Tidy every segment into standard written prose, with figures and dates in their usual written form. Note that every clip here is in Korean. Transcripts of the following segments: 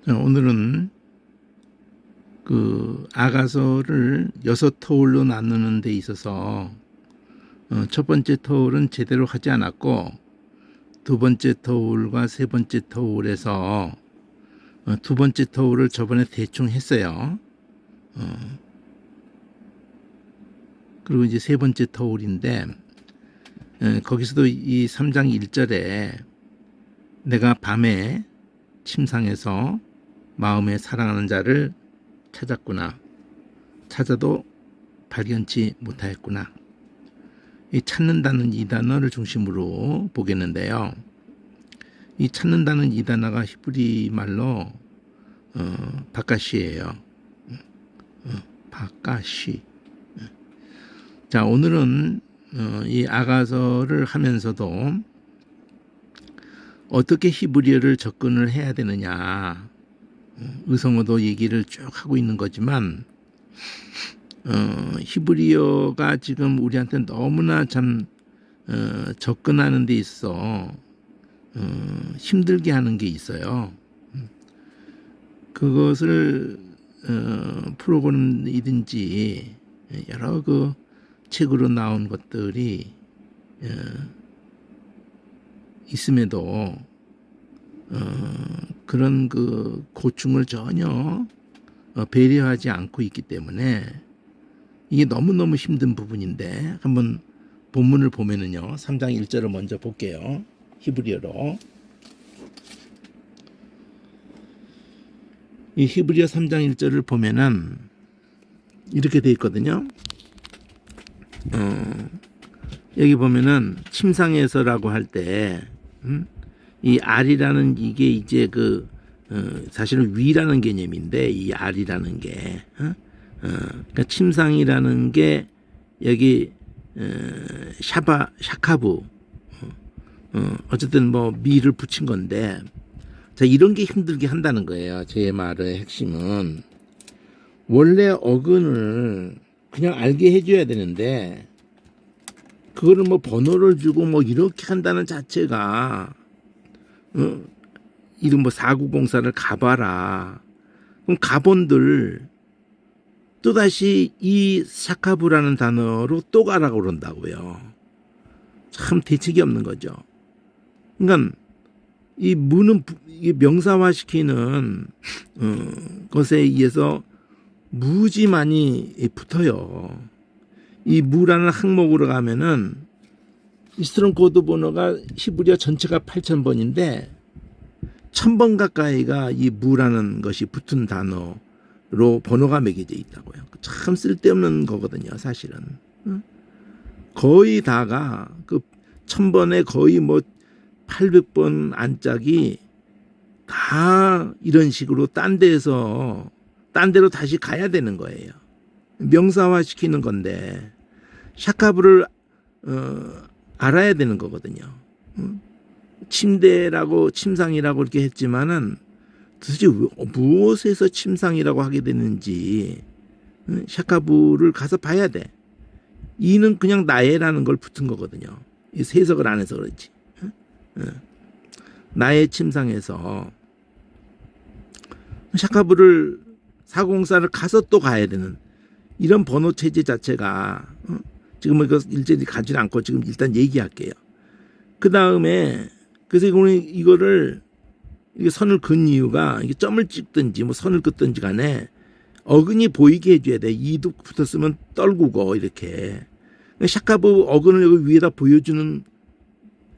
오늘은 그 아가서를 6터울로 나누는 데 있어서 첫 번째 터울은 제대로 하지 않았고, 두 번째 터울과 세 번째 터울에서 두 번째 터울을 저번에 대충 했어요. 그리고 이제 세 번째 터울인데, 거기서도 이 3장 1절에 내가 밤에 침상에서 마음에 사랑하는 자를 찾았구나. 찾아도 발견치 못하였구나. 이 찾는다는 이 단어를 중심으로 보겠는데요. 이 찾는다는 이 단어가 히브리 말로 바카시예요. 바카시. 자, 오늘은 이 아가서를 하면서도 어떻게 히브리어를 접근을 해야 되느냐, 의성어도 얘기를 쭉 하고 있는 거지만, 히브리어가 지금 우리한테 너무나 참 접근하는 데 있어 힘들게 하는 게 있어요. 그것을 프로그램이든지 여러 그 책으로 나온 것들이 있음에도 그런 그 고충을 전혀 배려하지 않고 있기 때문에 이게 너무너무 힘든 부분인데, 한번 본문을 보면은요, 3장 1절을 먼저 볼게요. 히브리어로. 이 히브리어 3장 1절을 보면은 이렇게 돼 있거든요. 여기 보면은 침상에서라고 할 때 이 알이라는 이게 이제 그 사실은 위라는 개념인데, 이 알이라는 게 그러니까 침상이라는 게 여기 샤카부 어쨌든 뭐 미를 붙인 건데, 자, 이런 게 힘들게 한다는 거예요. 제 말의 핵심은 원래 어근을 그냥 알게 해줘야 되는데, 그거를 뭐 번호를 주고 뭐 이렇게 한다는 자체가, 이런 뭐 사구공사를 가봐라. 그럼 가본들 또다시 이 샤카부라는 단어로 또 가라고 그런다고요. 참 대책이 없는 거죠. 그러니까 이 무는 이게 명사화시키는 것에 의해서 무지 많이 붙어요. 이 무라는 항목으로 가면은 이 스트롱 코드 번호가 히브리어 전체가 8,000번인데 1,000번 가까이가 이 무라는 것이 붙은 단어로 번호가 매겨져 있다고요. 참 쓸데없는 거거든요, 사실은. 거의 다가 그 1,000번에 거의 뭐 800번 안짝이 다 이런 식으로 딴 데로 다시 가야 되는 거예요. 명사화 시키는 건데 샤카브를 알아야 되는 거거든요. 침대라고 침상이라고 이렇게 했지만은 도대체 무엇에서 침상이라고 하게 되는지 샤카브를 가서 봐야 돼. 이는 그냥 나의라는 걸 붙은 거거든요. 이 해석을 안 해서 그렇지. 나의 침상에서 샤카브를 사공사를 가서 또 가야 되는 이런 번호 체제 자체가 지금 이거 일제히 가지 않고 지금 일단 얘기할게요. 그 다음에 그래서 이거를 이게 선을 긋는 이유가, 이게 점을 찍든지 뭐 선을 긋든지 간에 어근이 보이게 해줘야 돼. 이도 붙었으면 떨구고 이렇게 샤카브 어근을 여기 위에다 보여주는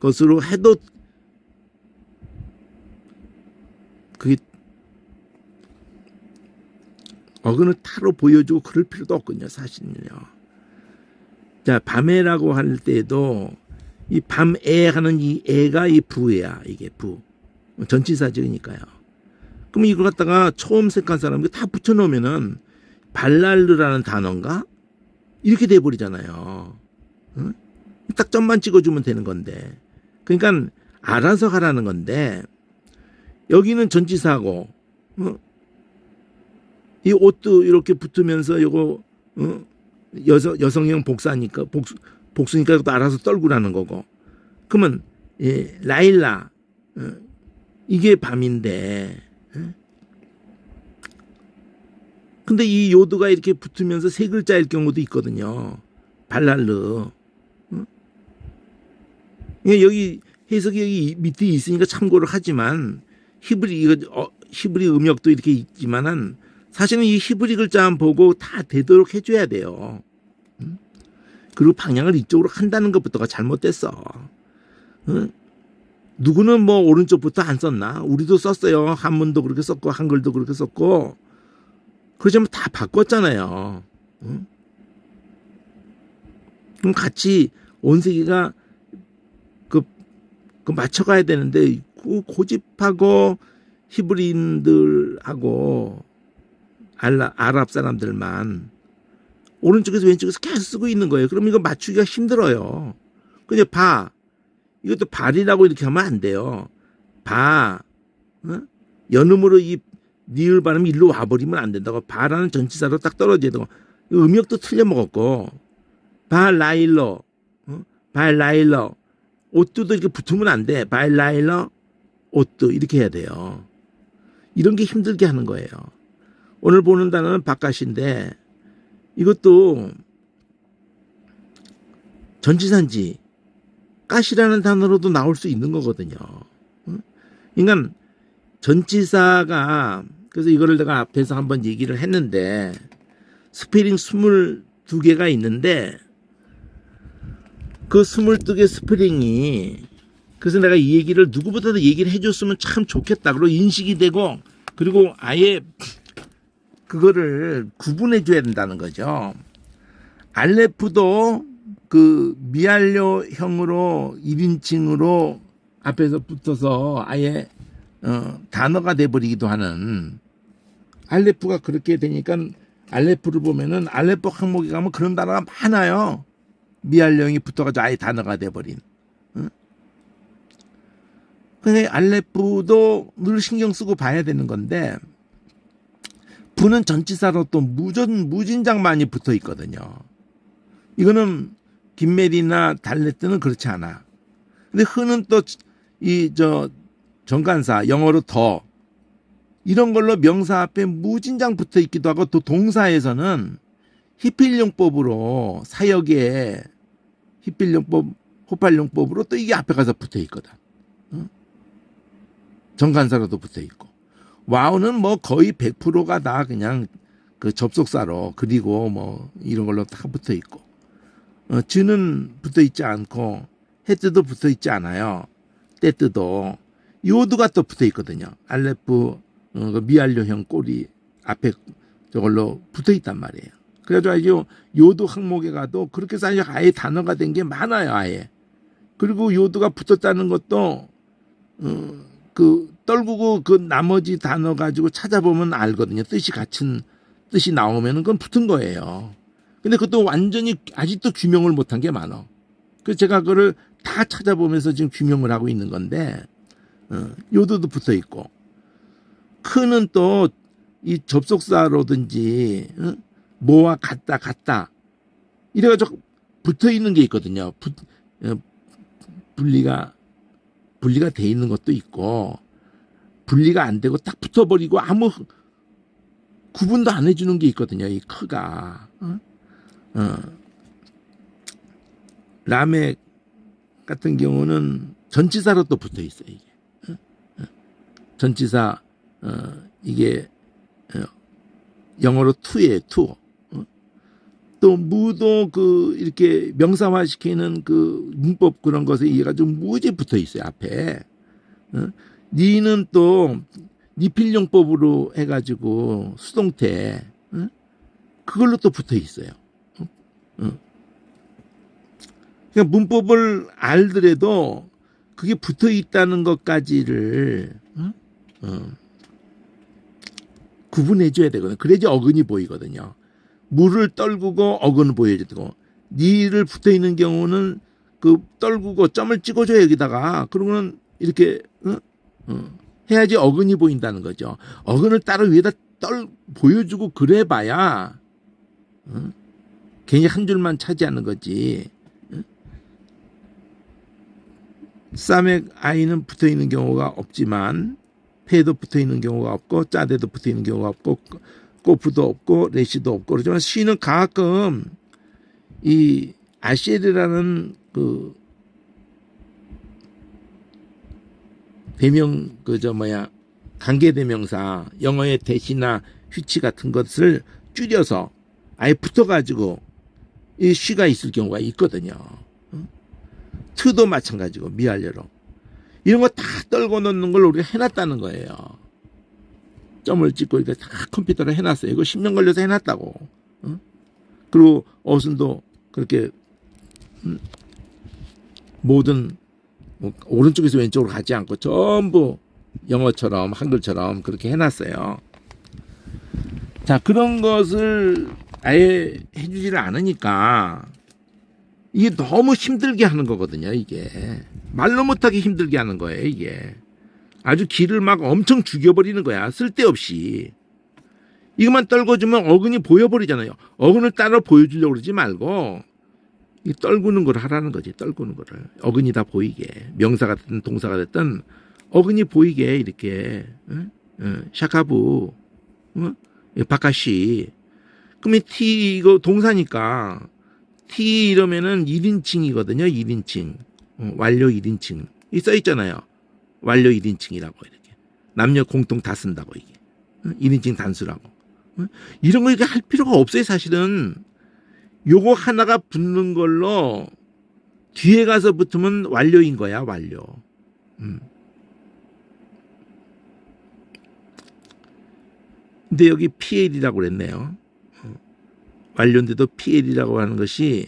것으로 해도 그게 어근을 타로 보여주고 그럴 필요도 없거든요, 사실은요. 자, 밤에라고 할 때도 이 밤에 하는 이 애가 이 부야, 이게 부. 전치사적이니까요. 그럼 이걸 갖다가 처음 색한 사람이 다 붙여놓으면은 발랄르라는 단어인가? 이렇게 돼버리잖아요. 딱 점만 찍어주면 되는 건데. 그러니까 알아서 하라는 건데, 여기는 전치사고, 이 옷도 이렇게 붙으면서 요거 여성형 복사니까 복수니까 그것도 알아서 떨구라는 거고. 그러면 라일라 이게 밤인데 근데 이 요드가 이렇게 붙으면서 세 글자일 경우도 있거든요. 발랄르. 응? 여기 해석이 여기 밑에 있으니까 참고를 하지만 히브리 음역도 이렇게 있지만은 사실은 이 히브리 글자만 보고 다 되도록 해줘야 돼요. 응? 그리고 방향을 이쪽으로 한다는 것부터가 잘못됐어. 응? 누구는 뭐 오른쪽부터 안 썼나? 우리도 썼어요. 한문도 그렇게 썼고 한글도 그렇게 썼고. 그러자면 다 바꿨잖아요. 응? 그럼 같이 온 세계가 그 맞춰가야 되는데 고집하고 히브리인들하고 아랍 사람들만 오른쪽에서 왼쪽에서 계속 쓰고 있는 거예요. 그럼 이거 맞추기가 힘들어요. 근데 이것도 발이라고 이렇게 하면 안 돼요. 연음으로 이 니을 발음이 일로 와버리면 안 된다고. 바라는 전치사로 딱 떨어져야 되고. 음역도 틀려 먹었고. 발라일러. 발라일러. 옷도 이렇게 붙으면 안 돼. 발라일러. 옷도 이렇게 해야 돼요. 이런 게 힘들게 하는 거예요. 오늘 보는 단어는 바깥인데 이것도 전치사인지 가시라는 단어로도 나올 수 있는 거거든요. 그러니까 전치사가 그래서 이거를 내가 앞에서 한번 얘기를 했는데 스페링 22개가 있는데 그 22개 스페링이 그래서 내가 이 얘기를 누구보다도 얘기를 해줬으면 참 좋겠다. 그리고 인식이 되고 그리고 아예 그거를 구분해 줘야 된다는 거죠. 알레프도 그 미알료형으로 1인칭으로 앞에서 붙어서 아예 단어가 돼버리기도 하는 알레프가 그렇게 되니까 알레프를 보면은 알레프 항목에 가면 그런 단어가 많아요. 미알령이 붙어가지고 아예 단어가 돼버린. 근데 알레프도 늘 신경 쓰고 봐야 되는 건데 부는 전치사로 또 무진장 많이 붙어 있거든요. 이거는 김메리나 달레트는 그렇지 않아. 근데 흐는 또 정관사 영어로 더 이런 걸로 명사 앞에 무진장 붙어 있기도 하고 또 동사에서는 히필용법으로 사역에 호팔용법으로 또 이게 앞에 가서 붙어 있거든. 정관사로도 붙어 있고. 와우는 뭐 거의 100%가 다 그냥 그 접속사로 그리고 뭐 이런 걸로 다 붙어 있고. 즈는 붙어 있지 않고 헤뜨도 붙어 있지 않아요. 때뜨도 요드가 또 붙어 있거든요. 알레프 미알료형 꼬리 앞에 저걸로 붙어 있단 말이에요. 그래가지고 요드 항목에 가도 그렇게 해서 아예 단어가 된 게 많아요. 아예. 그리고 요드가 붙었다는 것도 그 떨구고 그 나머지 단어 가지고 찾아보면 알거든요. 뜻이 나오면은 그건 붙은 거예요. 근데 그것도 완전히 아직도 규명을 못한 게 많아. 그래서 제가 그거를 다 찾아보면서 지금 규명을 하고 있는 건데, 요도도 붙어 있고, 크는 또 이 접속사로든지, 뭐와 같다. 이래가지고 붙어 있는 게 있거든요. 분리가 돼 있는 것도 있고, 분리가 안 되고 딱 붙어버리고 아무 구분도 안 해주는 게 있거든요. 이 크가. 라멕 같은 경우는 전치사로 또 붙어 있어요. 이게. 전치사, 이게, 영어로 to예요, to. 또 무도 이렇게 명사화 시키는 그 문법 그런 것에 의해가 좀 무지 붙어 있어요, 앞에. 니는 또 니필용법으로 해가지고 수동태, 그걸로 또 붙어 있어요. 그러니까 문법을 알더라도 그게 붙어 있다는 것까지를 구분해줘야 되거든요. 그래야지 어근이 보이거든요. 물을 떨구고 어근을 보여줘야 되고, 니를 붙어 있는 경우는 그 떨구고 점을 찍어줘야 여기다가, 그러면 이렇게 해야지 어근이 보인다는 거죠. 어근을 따로 위에다 보여주고 그래봐야 괜히 한 줄만 차지하는 거지. 사맥 아이는 붙어 있는 경우가 없지만, 패도 붙어 있는 경우가 없고, 짜대도 붙어 있는 경우가 없고, 없고 부도 없고 레시도 없고 그러지만 시는 가끔 이 아쉘이라는 그 대명 관계대명사 영어의 대시나 휘치 같은 것을 줄여서 아예 붙어가지고 이 시가 있을 경우가 있거든요. 트도 마찬가지고 미알려로 이런 거 다 떨고 놓는 걸 우리가 해놨다는 거예요. 점을 찍고 이렇게 다 컴퓨터로 해놨어요. 이거 10년 걸려서 해놨다고. 그리고 어순도 그렇게 모든 오른쪽에서 왼쪽으로 가지 않고 전부 영어처럼 한글처럼 그렇게 해놨어요. 자, 그런 것을 아예 해주지를 않으니까 이게 너무 힘들게 하는 거거든요. 이게 말로 못하게 힘들게 하는 거예요. 이게 아주 기를 막 엄청 죽여버리는 거야. 쓸데없이. 이것만 떨궈주면 어근이 보여버리잖아요. 어근을 따로 보여주려고 그러지 말고 이 떨구는 걸 하라는 거지. 떨구는 거를 어근이 다 보이게, 명사가 됐든 동사가 됐든 어근이 보이게 이렇게 샤카부 바카시. 그러면 티 이거 동사니까 티 이러면은 1인칭이거든요. 1인칭 완료 1인칭 이 써 있잖아요. 완료 1인칭이라고 이렇게 남녀 공통 다 쓴다고 이게 1인칭 단수라고 이런 거 이렇게 할 필요가 없어요. 사실은 요거 하나가 붙는 걸로 뒤에 가서 붙으면 완료인 거야. 완료. 근데 여기 PL이라고 그랬네요. 완료인데도 PL이라고 하는 것이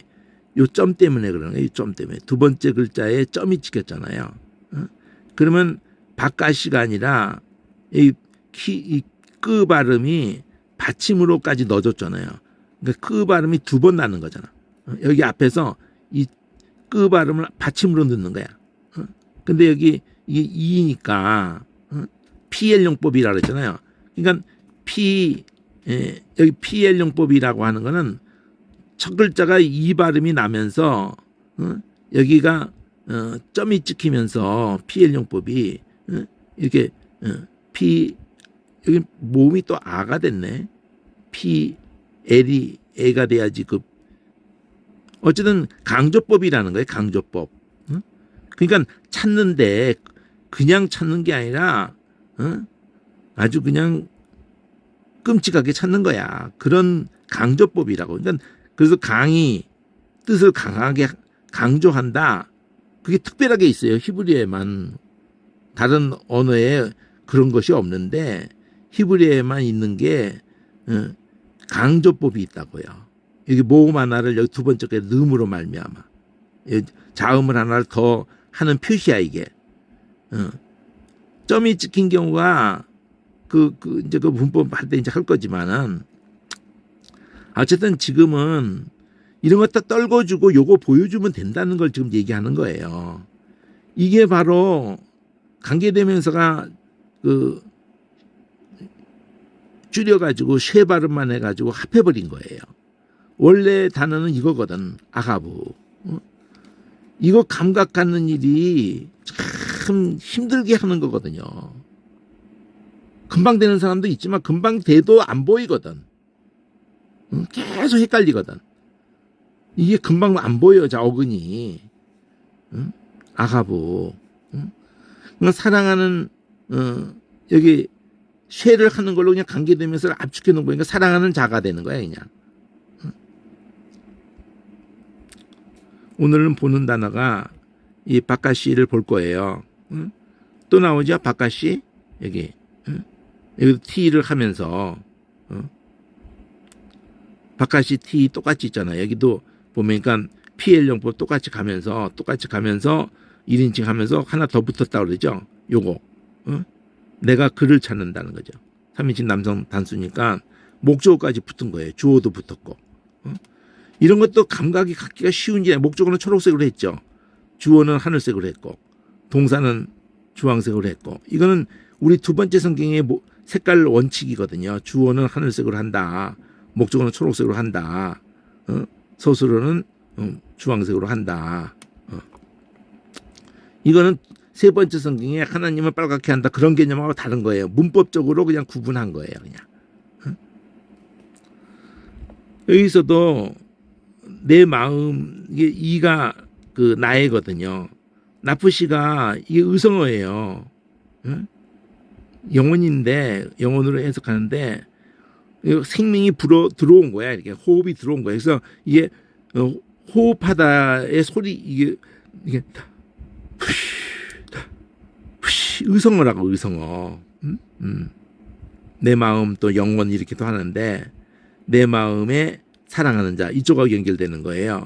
요 점 때문에 그러는 거예요. 이 점 때문에 두 번째 글자에 점이 찍혔잖아요. 그러면 바까시가 아니라 이 끄 발음이 받침으로까지 넣어줬잖아요. 그러니까 끄 발음이 두 번 나는 거잖아. 여기 앞에서 이 끄 발음을 받침으로 넣는 거야. 근데 여기 이게 2니까 PL용법이라고 그랬잖아요. 그러니까 여기 PL용법이라고 하는 거는 첫 글자가 이 발음이 나면서 여기가 점이 찍히면서 PL용법이 이렇게 여기 모음이 또 아가 됐네. PL이 애가 돼야지 어쨌든 강조법이라는 거예요. 강조법. 그러니까 찾는데 그냥 찾는 게 아니라 아주 그냥 끔찍하게 찾는 거야. 그런 강조법이라고. 그러니까 그래서 강이 뜻을 강하게 강조한다. 그게 특별하게 있어요. 히브리어에만. 다른 언어에 그런 것이 없는데 히브리어에만 있는 게 강조법이 있다고요. 여기 모음 하나를 여기 두 번째 게 음으로 말미암아. 자음을 하나를 더 하는 표시야 이게. 점이 찍힌 경우가 이제 그 문법 할 때 이제 할 거지만은 어쨌든 지금은 이런 것 다 떨궈주고 요거 보여주면 된다는 걸 지금 얘기하는 거예요. 이게 바로 관계대명사가 줄여가지고 쉐 발음만 해가지고 합해버린 거예요. 원래 단어는 이거거든. 아가부. 이거 감각 갖는 일이 참 힘들게 하는 거거든요. 금방 되는 사람도 있지만 금방 돼도 안 보이거든. 계속 헷갈리거든. 이게 금방 안 보여. 자, 어근이. 아가부. 사랑하는 여기 쉐를 하는 걸로 그냥 관계되면서 압축해 놓은 거니까 사랑하는 자가 되는 거야 그냥. 오늘은 보는 단어가 이 바카시를 볼 거예요. 또 나오죠 바카시 여기. 여기 T를 하면서 바카시 T 똑같이 있잖아요. 여기도 보면 그러니까 PL용법 똑같이 가면서 1인칭 하면서 하나 더 붙었다고 그러죠. 요거. 내가 그를 찾는다는 거죠. 3인칭 남성 단수니까 목적어까지 붙은 거예요. 주어도 붙었고. 이런 것도 감각이 갖기가 쉬운지 목적어는 초록색으로 했죠. 주어는 하늘색으로 했고 동사는 주황색으로 했고 이거는 우리 두 번째 성경의 색깔 원칙이거든요. 주어는 하늘색으로 한다. 목적어는 초록색으로 한다. 서술어는 주황색으로 한다. 이거는 세 번째 성경에 하나님을 빨갛게 한다. 그런 개념하고 다른 거예요. 문법적으로 그냥 구분한 거예요. 그냥. 여기서도 내 마음 이게 이가 그 나애거든요. 나프시가 이게 의성어예요. 응? 영혼인데 영혼으로 해석하는데 생명이 불어 들어온 거야. 이렇게 호흡이 들어온 거야. 그래서 이게 호흡하다의 소리 이게 의성어라고 의성어. 내 마음 또 영혼 이렇게도 하는데 내 마음에 사랑하는 자 이쪽하고 연결되는 거예요.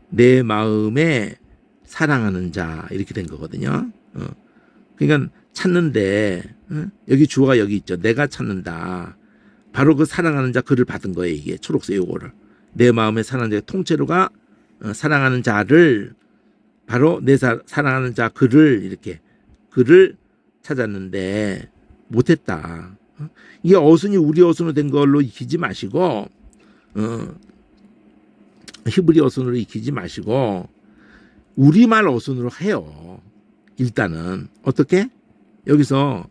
내 마음에 사랑하는 자 이렇게 된 거거든요. 그러니까 찾는데 여기 주어가 여기 있죠. 내가 찾는다. 바로 그 사랑하는 자 그를 받은 거예요. 이게 초록색 요거를 내 마음에 사랑하는 자 통째로가 사랑하는 자를 바로 내 사랑하는 자 그를 이렇게 그를 찾았는데 못했다. 이게 어순이 우리 어순으로 된 걸로 익히지 마시고 히브리 어순으로 익히지 마시고 우리말 어순으로 해요. 일단은 어떻게? 여기서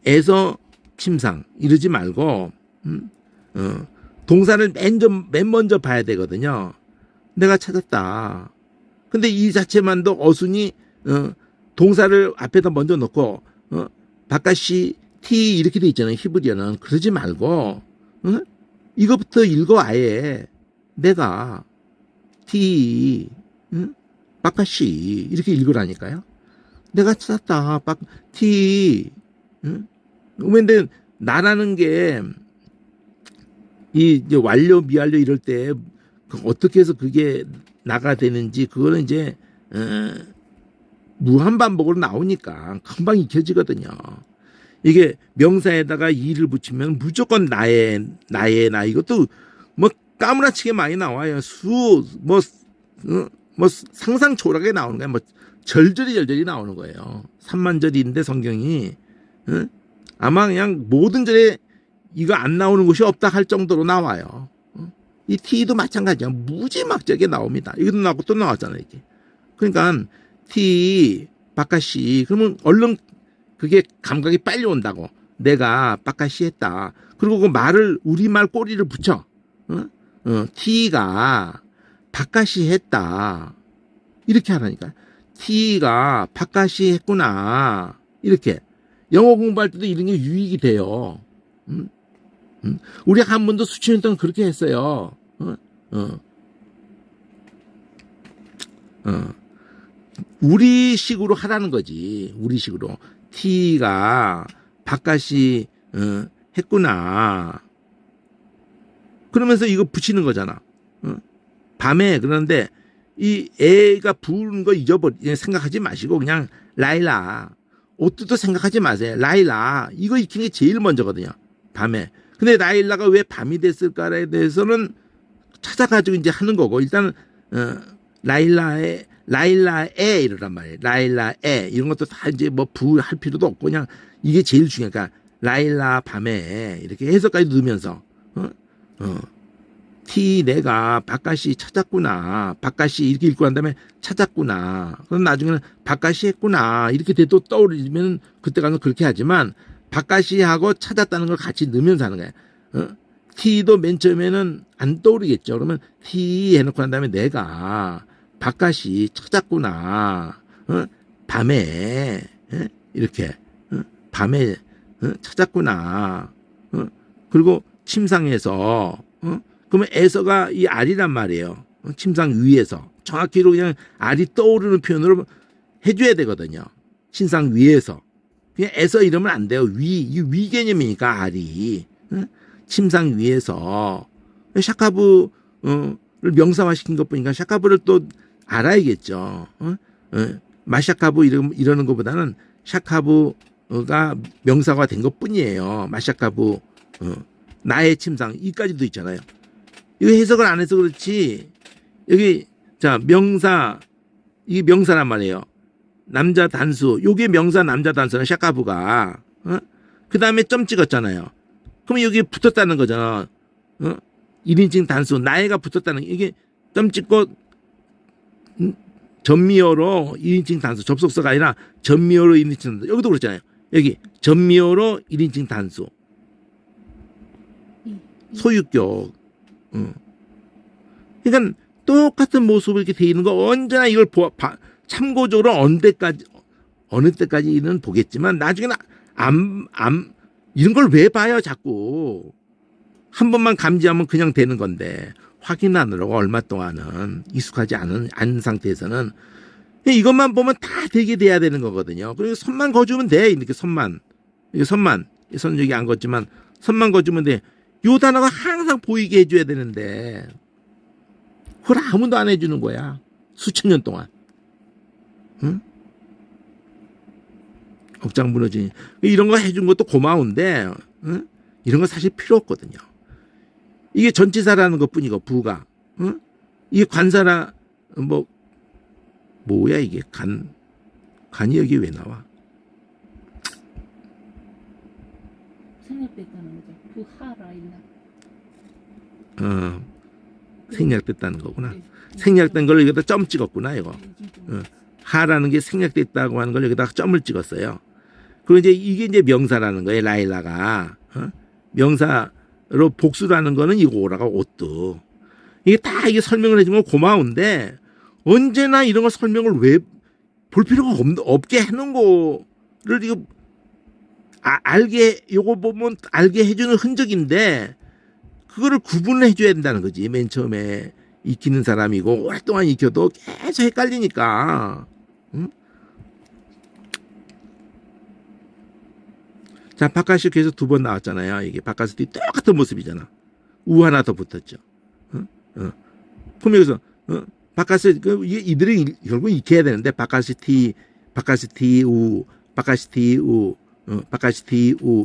에서 침상 이러지 말고 동사를 맨 먼저 봐야 되거든요. 내가 찾았다. 근데 이 자체만도 어순이 동사를 앞에다 먼저 놓고 바깥이 티 이렇게 돼 있잖아요. 히브리어는 그러지 말고 이거부터 읽어 아예 내가 티 바깥이 이렇게 읽으라니까요. 내가 찾았다. 티 근데 나라는 게 이 완료 미완료 이럴 때 어떻게 해서 그게 나가 되는지 그거는 이제 무한 반복으로 나오니까 금방 익혀지거든요. 이게 명사에다가 이를 붙이면 무조건 나의 나 이것도 뭐 까무라치게 많이 나와요. 뭐 상상 초월하게 나오는 거야. 뭐 절절히 나오는 거예요. 3만절인데 성경이 아마 그냥 모든 절에 이거 안 나오는 곳이 없다 할 정도로 나와요. 이 T도 마찬가지야. 무지막지하게 나옵니다. 이것도 나오고 또 나왔잖아요. 이게. 그러니까 T 바깥이 그러면 얼른 그게 감각이 빨리 온다고. 내가 바깥이 했다. 그리고 그 말을 우리말 꼬리를 붙여. T가 바깥이 했다. 이렇게 하라니까. T가 바깥이 했구나. 이렇게. 영어 공부할 때도 이런 게 유익이 돼요. 우리 한문도 수천 년 동안 그렇게 했어요. 우리식으로 하라는 거지. 우리식으로. T가 바깥이 했구나. 그러면서 이거 붙이는 거잖아. 밤에 그런데 이 애가 부르는 거 생각하지 마시고 그냥 라일라. 옷도 생각하지 마세요. 라일라. 이거 익히는 게 제일 먼저거든요. 밤에. 근데 라일라가 왜 밤이 됐을까에 대해서는 찾아가지고 이제 하는 거고 일단 라일라에 이러란 말이에요. 라일라에 이런 것도 다 이제 뭐 부할 필요도 없고 그냥 이게 제일 중요하니까 라일라 밤에 이렇게 해석까지 넣으면서 T 내가 바깥이 찾았구나. 바깥이 이렇게 읽고 난 다음에 찾았구나. 그럼 나중에는 바깥이 했구나. 이렇게 돼도 떠오르면 그때 가서 그렇게 하지만 바깥이 하고 찾았다는 걸 같이 넣으면서 하는 거야. T도 맨 처음에는 안 떠오르겠죠. 그러면 T 해놓고 난 다음에 내가 바깥이 찾았구나. 밤에 이렇게 밤에 찾았구나. 그리고 침상에서 그러면 에서가 이 알이란 말이에요. 침상 위에서 정확히로 그냥 알이 떠오르는 표현으로 해줘야 되거든요. 침상 위에서 그냥 에서 이러면 안 돼요. 위 개념이니까 알이 침상 위에서 샤카부를 명사화시킨 것 보니까 샤카부를 또 알아야겠죠. 마샤카부 이러는 것보다는 샤카부가 명사가 된 것 뿐이에요. 마샤카부 나의 침상 이까지도 있잖아요. 이거 해석을 안 해서 그렇지. 여기 자 명사 이게 명사란 말이에요. 남자 단수 요게 명사 남자 단수는 샤카부가 그 다음에 점 찍었잖아요. 그러면 여기 붙었다는 거잖아. 1인칭 단수 나애가 붙었다는 이게 점 찍고 전미어로 1인칭 단수 접속사가 아니라 전미어로 1인칭 단수 여기도 그렇잖아요. 여기 전미어로 1인칭 단수 소유격 그러니까 똑같은 모습을 이렇게 돼 있는 거 언제나 이걸 참고적으로 어느 때까지는 보겠지만 나중에는 이런 걸 왜 봐요 자꾸. 한 번만 감지하면 그냥 되는 건데 확인하느라고 얼마 동안은 익숙하지 않은 상태에서는 이것만 보면 다 되게 돼야 되는 거거든요. 그리고 선만 거주면 돼. 이렇게 선만. 선 여기 안 걷지만 선만 거주면 돼. 요 단어가 항상 보이게 해줘야 되는데 그걸 아무도 안 해주는 거야. 수천 년 동안. 응? 억장 무너지니. 이런 거 해준 것도 고마운데 응? 이런 거 사실 필요 없거든요. 이게 전치사라는 것 뿐이고 부가. 응? 이게 관사라 뭐야 이게 간이 여기 왜 나와? 생략됐다는 거죠. 부하라 있나? 생략됐다는 거구나. 생략된 걸 여기다 점 찍었구나 이거. 하라는 게 생략됐다고 하는 걸 여기다가 점을 찍었어요. 그리고 이게 이제 명사라는 거예요. 라일라가. 명사로 복수라는 거는 이거 오라가 옷도. 이게 다 이게 설명을 해주면 고마운데 언제나 이런 걸 설명을 왜 볼 필요가 없게 해놓은 거를 이거 요거 보면 알게 해주는 흔적인데 그거를 구분을 해줘야 된다는 거지. 맨 처음에 익히는 사람이고 오랫동안 익혀도 계속 헷갈리니까. 응? 자, 바깥이 계속 2번 나왔잖아요. 이게 바깥이 똑같은 모습이잖아. 우 하나 더 붙었죠. 그럼 여기서 바깥이 이들이 결국 익혀야 되는데 바깥이 티 우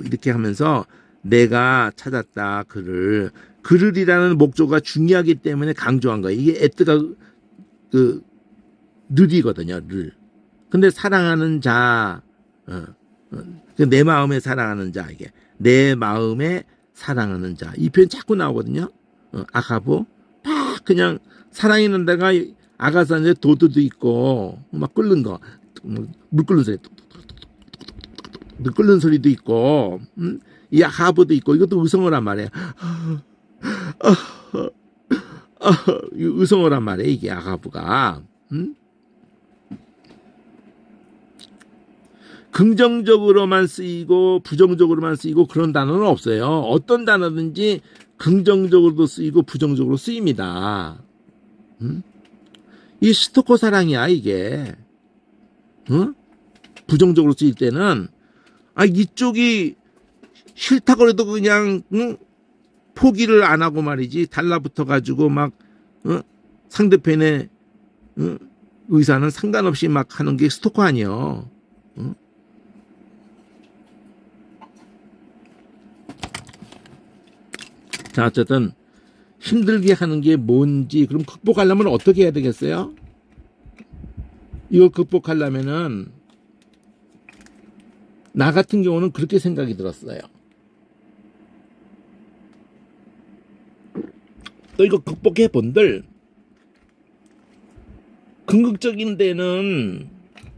이렇게 하면서 내가 찾았다 그를이라는 목조가 중요하기 때문에 강조한 거예요. 이게 에뜨가 늘이거든요. 늘. 근데 사랑하는 자, 내 마음에 사랑하는 자 이게 내 마음에 사랑하는 자 이 표현 자꾸 나오거든요. 아가보 막 그냥 사랑하는 데가 아가산에 도드도 있고 막 끓는 거 물 끓는 소리 물 끓는 소리도 있고 이 아하보도 있고 이것도 의성어란 말이에요. 의성어란 말이에요. 이게 아하보가. 긍정적으로만 쓰이고 부정적으로만 쓰이고 그런 단어는 없어요. 어떤 단어든지 긍정적으로도 쓰이고 부정적으로 쓰입니다. 이 스토커 사랑이야 이게. 부정적으로 쓰일 때는 이쪽이 싫다고 해도 그냥 포기를 안 하고 말이지 달라붙어 가지고 막 상대편의 의사는 상관없이 막 하는 게 스토커 아니요. 자, 어쨌든 힘들게 하는 게 뭔지 그럼 극복하려면 어떻게 해야 되겠어요? 이걸 극복하려면은 나 같은 경우는 그렇게 생각이 들었어요. 또 이거 극복해 본들 긍극적인 데는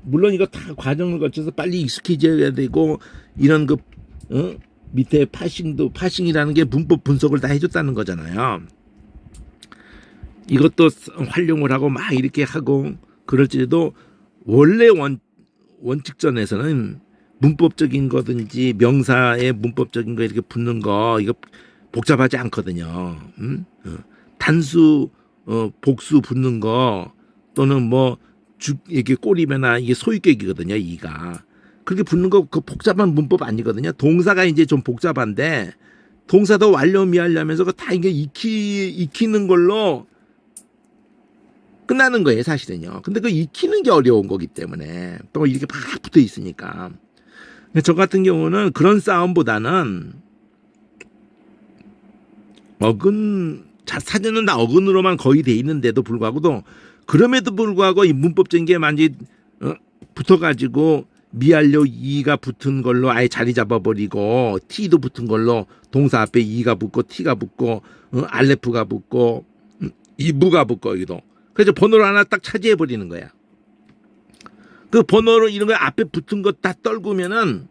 물론 이거 다 과정을 거쳐서 빨리 익숙해져야 되고 이런 밑에 파싱이라는 게 문법 분석을 다 해줬다는 거잖아요. 이것도 활용을 하고 막 이렇게 하고 그럴지라도 원래 원칙전에서는 문법적인 거든지 명사의 문법적인 거 이렇게 붙는 거 이거 복잡하지 않거든요. 단수 복수 붙는 거 또는 이게 꼬리면나 이게 소유격이거든요. 이가 그렇게 붙는 거 그 복잡한 문법 아니거든요. 동사가 이제 좀 복잡한데 동사도 완료 미하려면서 다 이게 익히는 걸로 끝나는 거예요, 사실은요. 근데 그 익히는 게 어려운 거기 때문에 또 이렇게 막 붙어 있으니까. 저 같은 경우는 그런 싸움보다는 사전은 다 어근으로만 거의 돼 있는데도 불구하고도 그럼에도 불구하고 이 문법적인 게 많이 붙어가지고 미완료 이가 붙은 걸로 아예 자리 잡아버리고 t도 붙은 걸로 동사 앞에 이가 붙고 t가 붙고 알레프가 붙고 이부가 붙고 여기도 그래서 번호를 하나 딱 차지해 버리는 거야. 그 번호로 이런 거 앞에 붙은 거 다 떨구면은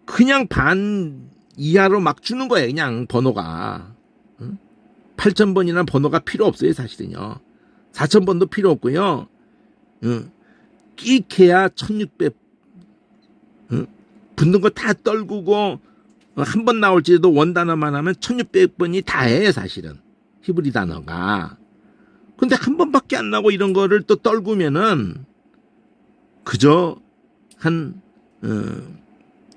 그냥 반 이하로 막 주는 거야. 그냥 번호가. 8000번이라는 번호가 필요 없어요, 사실은요. 4000번도 필요 없고요. 끼케야 1600, 붙는 거 다 떨구고, 한 번 나올지도 원단어만 하면 1600번이 다해, 사실은. 히브리 단어가. 근데 한 번밖에 안 나고 이런 거를 또 떨구면은, 그저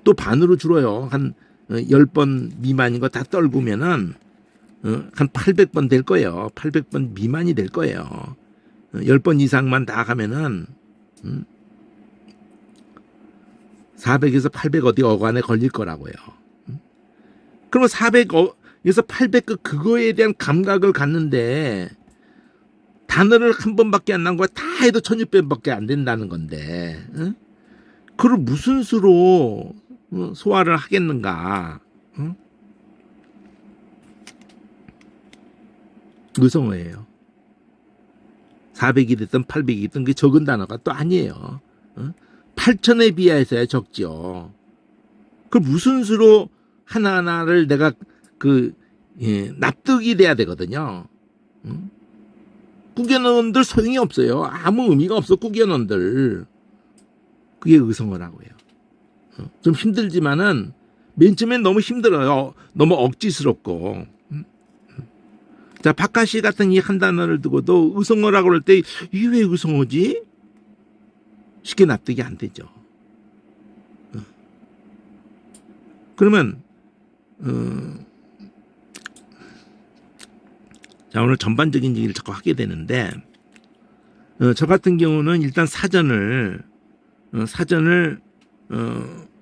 또 반으로 줄어요. 한 10번 미만인 거 다 떨구면은 한 800번 될 거예요. 800번 미만이 될 거예요. 10번 이상만 다 가면은 400에서 800 어디 어간에 걸릴 거라고요. 그러면 400에서 800 그거에 대한 감각을 갖는데 단어를 한 번밖에 안 난 거야. 다 해도 1600번밖에 안 된다는 건데 그걸 무슨 수로 소화를 하겠는가? 의성어예요. 400이 됐든 800이 됐든 그게 적은 단어가 또 아니에요. 8000에 비해서야 적죠. 그 무슨 수로 하나하나를 내가 납득이 돼야 되거든요. 꾸겨놓은들 소용이 없어요. 아무 의미가 없어, 꾸겨놓은들. 그게 의성어라고요. 좀 힘들지만은 맨 처음엔 너무 힘들어요. 너무 억지스럽고. 자, 바카시 같은 이 한 단어를 두고도 의성어라고 할 때 이게 왜 의성어지? 쉽게 납득이 안 되죠. 그러면 자, 오늘 전반적인 얘기를 자꾸 하게 되는데 저 같은 경우는 일단 사전을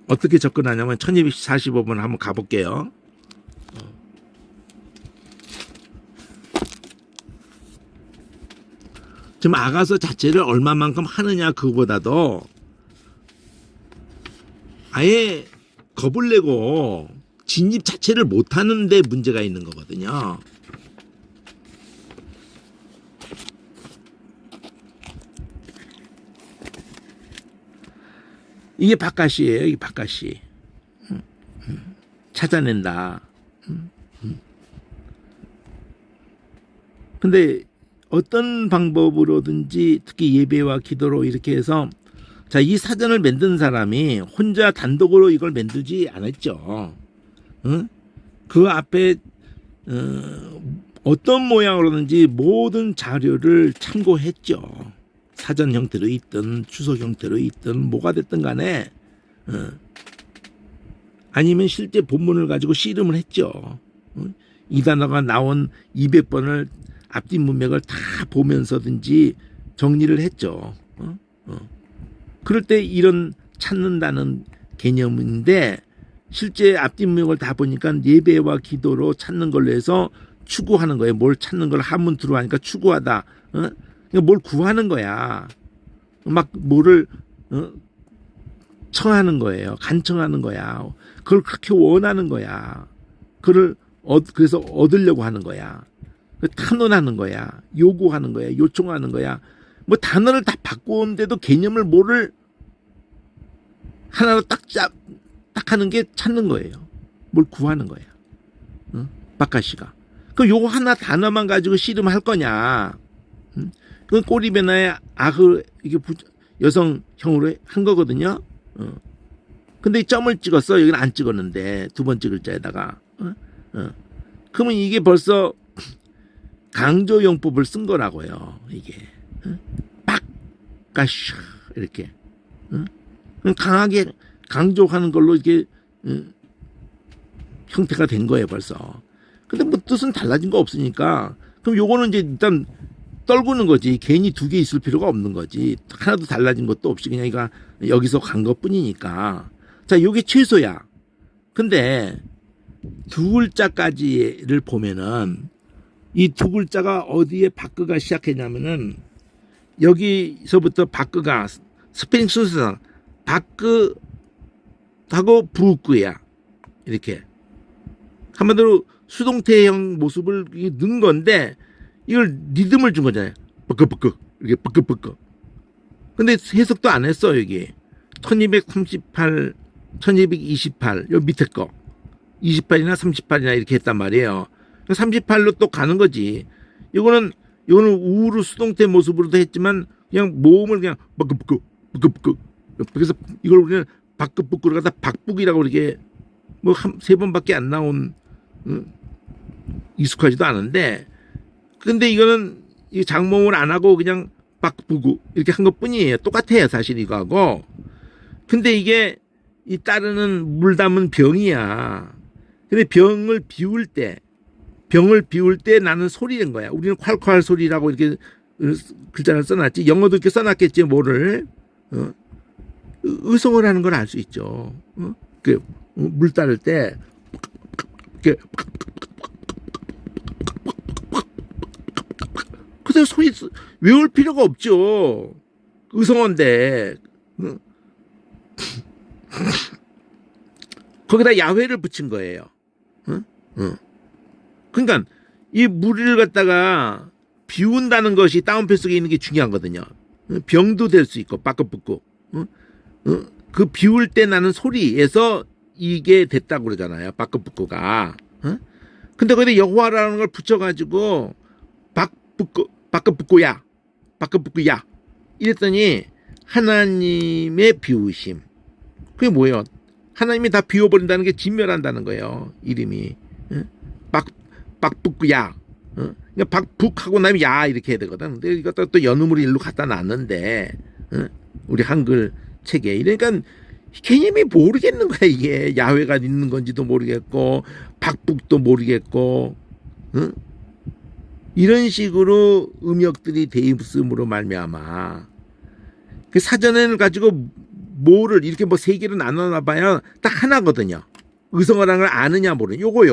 어떻게 접근하냐면 1245번 한번 가볼게요. 지금 아가서 자체를 얼마만큼 하느냐 그거보다도 아예 겁을 내고 진입 자체를 못하는 데 문제가 있는 거거든요. 이게 바카시예요. 이게 바카시. 찾아낸다. 근데 어떤 방법으로든지 특히 예배와 기도로 이렇게 해서 자, 이 사전을 만든 사람이 혼자 단독으로 이걸 만들지 않았죠. 그 앞에 어떤 모양으로든지 모든 자료를 참고했죠. 사전 형태로 있든 주석 형태로 있든 뭐가 됐든 간에 아니면 실제 본문을 가지고 씨름을 했죠. 이 단어가 나온 200번을 앞뒤 문맥을 다 보면서든지 정리를 했죠. 그럴 때 이런 찾는다는 개념인데 실제 앞뒤 문맥을 다 보니까 예배와 기도로 찾는 걸로 해서 추구하는 거예요. 뭘 찾는 걸 한문투로 하니까 추구하다. 뭘 구하는 거야. 막 뭐를 청하는 거예요. 간청하는 거야. 그걸 그렇게 원하는 거야. 그걸 그래서 얻으려고 하는 거야. 탄원하는 거야. 요구하는 거야. 요청하는 거야. 뭐 단어를 다 바꾸는데도 개념을 뭐를 하나로 딱 하는 게 찾는 거예요. 뭘 구하는 거야. 바카시가. 그럼 요거 하나 단어만 가지고 씨름할 거냐. 그건 꼬리베나의 아흐 이게 여성형으로 한 거거든요. 근데 점을 찍었어. 여기는 안 찍었는데 두 번 찍을 자에다가. 그러면 이게 벌써 강조용법을 쓴 거라고요. 이게 빡가샤 이렇게 강하게 강조하는 걸로 이게 형태가 된 거예요 벌써. 근데 뭐 뜻은 달라진 거 없으니까 그럼 요거는 이제 일단 떨구는 거지. 괜히 두 개 있을 필요가 없는 거지. 하나도 달라진 것도 없이 그냥 이거 여기서 간 것뿐이니까. 자, 요게 최소야. 근데 두 글자까지를 보면은 이 두 글자가 어디에 바크가 시작했냐면은 여기서부터 바크가 스페링 순서상 바크하고 부크야. 이렇게 한마디로 수동태형 모습을 넣은 건데 이걸 리듬을 준 거잖아요. 뻐끄뻐끄 이렇게 뻐끄뻐끄. 근데 해석도 안 했어 여기. 1238, 1228 요 밑에 거 28이나 38이나 이렇게 했단 말이에요. 38로 또 가는 거지. 이거는 우르 수동태 모습으로도 했지만 그냥 모음을 그냥 바끄 그래서 이걸 우리는 바끄를 갖다 박북이라고 이렇게 뭐 세 번밖에 안 나온 익숙하지도 않은데, 근데 이거는 이 장모음을 안 하고 그냥 박부구 이렇게 한 것뿐이에요. 똑같아요 사실 이거하고. 근데 이게 이 따르는 물 담은 병이야. 근데 병을 비울 때 나는 소리인 거야. 우리는 콸콸 소리라고 이렇게 글자를 써놨지. 영어도 이렇게 써놨겠지 뭐를. 의성을 하는 걸 알 수 있죠. 물 따를 때 이렇게 그래서 소리 외울 필요가 없죠. 의성어인데. 거기다 야훼를 붙인 거예요. 그러니까 이 물을 갖다가 비운다는 것이 따옴표 속에 있는 게 중요하거든요. 병도 될 수 있고 바꿔붙고 그 비울 때 나는 소리에서 이게 됐다고 그러잖아요. 바꿔붙고가. 근데 거기다 여호와라는 걸 붙여가지고 바꿔붙고야 이랬더니 하나님의 비우심. 그게 뭐예요? 하나님이 다 비워버린다는 게 진멸한다는 거예요. 이름이. 박북야. 그러니까 박북하고 나면 야 이렇게 해야 되거든. 근데 이것도 또 연음으로 일로 갖다 놨는데 우리 한글 책에. 그러니까 개념이 모르겠는 거야 이게. 야훼가 있는 건지도 모르겠고 박북도 모르겠고 이런 식으로 음역들이 돼 있음으로 말미암아 그 사전을 가지고 뭐를 이렇게 뭐 세 개로 나눠놔봐야 딱 하나거든요. 의성어라는 걸 아느냐 모르냐. 요거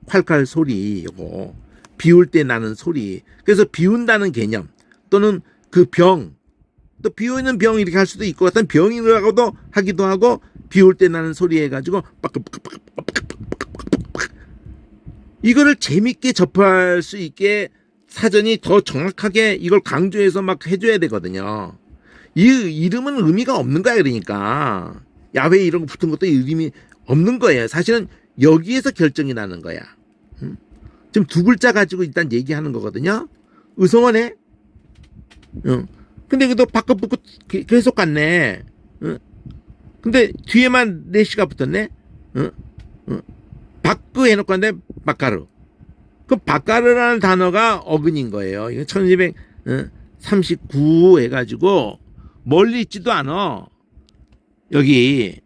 콸콸 소리, 요거 비울 때 나는 소리. 그래서 비운다는 개념 또는 그 병, 또 비우는 병 이렇게 할 수도 있고 어떤 병이라고도 하기도 하고 비울 때 나는 소리 해가지고 이거를 재밌게 접할 수 있게 사전이 더 정확하게 이걸 강조해서 막 해줘야 되거든요. 이 이름은 의미가 없는 거야. 그러니까 야훼 이런 거 붙은 것도 의미 없는 거예요. 사실은 여기에서 결정이 나는 거야. 지금 두 글자 가지고 일단 얘기하는 거거든요. 의성어네. 근데 이것도 바꿔붙고 계속 갔네. 근데 뒤에만 내시가 붙었네. 바끄 해놓고 한데 바까르. 그 바까르라는 단어가 어근인 거예요. 이거 1239 해가지고 멀리 있지도 않아. 여기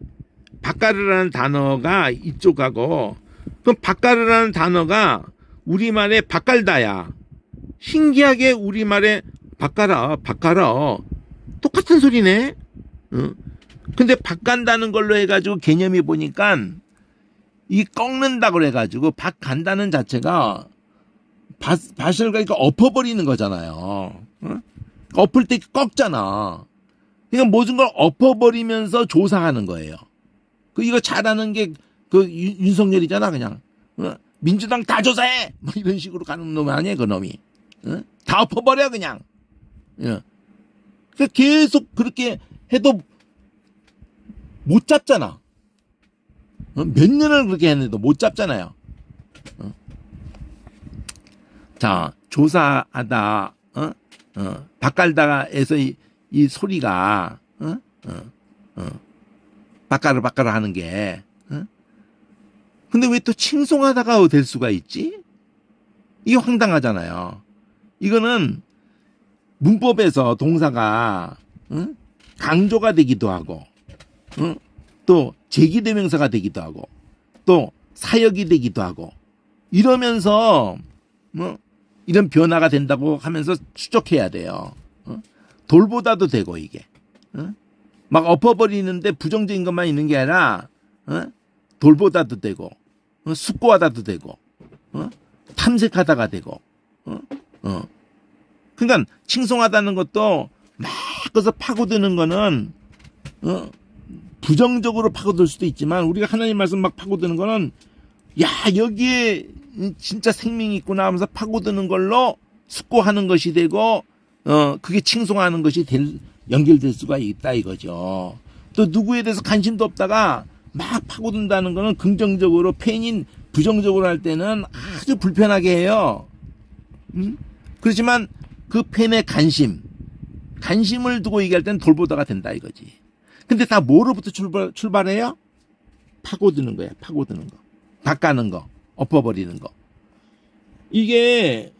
바까르라는 단어가 이쪽하고 그럼 바까르라는 단어가 우리말의 바깔다야. 신기하게 우리말의 바까라 똑같은 소리네. 근데 바간다는 걸로 해가지고 개념이 보니까 이 꺾는다고 해가지고 박간다는 자체가 밭을 그러니까 엎어버리는 거잖아요. 엎을 때 꺾잖아. 그러니까 모든 걸 엎어버리면서 조사하는 거예요. 이거 잘하는 게 그 윤석열이잖아. 그냥 민주당 다 조사해 뭐 이런 식으로 가는 놈 아니에요. 그 놈이 다 엎어버려 그냥. 그러니까 계속 그렇게 해도 못 잡잖아. 몇 년을 그렇게 했는데도 못 잡잖아요. 자, 조사하다, 바깔다에서 이 소리가, 바까르 하는 게, 근데 왜 또 칭송하다가 될 수가 있지? 이게 황당하잖아요. 이거는 문법에서 동사가, 강조가 되기도 하고, 또 제기대명사가 되기도 하고 또 사역이 되기도 하고 이러면서 뭐 이런 변화가 된다고 하면서 추적해야 돼요. 돌보다도 되고 이게 막 엎어버리는데 부정적인 것만 있는 게 아니라 돌보다도 되고 숙고하다도 되고 탐색하다가 되고 그러니까 칭송하다는 것도 막 거기서 파고드는 거는 부정적으로 파고들 수도 있지만 우리가 하나님 말씀 막 파고드는 거는 야 여기에 진짜 생명이 있구나 하면서 파고드는 걸로 숙고하는 것이 되고 그게 칭송하는 것이 연결될 수가 있다 이거죠. 또 누구에 대해서 관심도 없다가 막 파고든다는 거는 긍정적으로 부정적으로 할 때는 아주 불편하게 해요. 그렇지만 그 펜의 관심을 두고 얘기할 때는 돌보다가 된다 이거지. 근데 다 뭐로부터 출발해요? 파고드는 거야. 파고드는 거. 바꾸는 거. 엎어버리는 거. 이게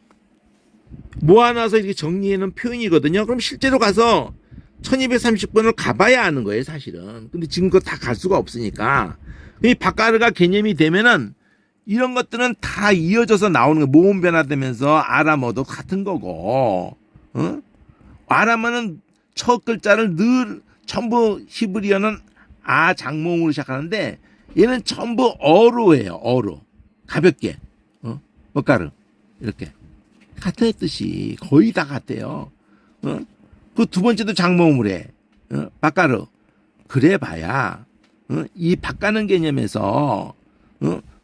모아놔서 이렇게 정리해놓은 표현이거든요. 그럼 실제로 가서 1230번을 가봐야 하는 거예요, 사실은. 근데 지금 그거 다 갈 수가 없으니까. 이 바까르가 개념이 되면은 이런 것들은 다 이어져서 나오는 거. 모음 변화되면서 아람어도 같은 거고, 아람어는 첫 글자를 늘 전부 히브리어는 아 장모음으로 시작하는데 얘는 전부 어로 해요. 어로. 가볍게. 바까르. 이렇게. 같은 뜻이 거의 다 같아요. 그 두 번째도 장모음을 해. 바까르. 그래 봐야 이 바까는 개념에서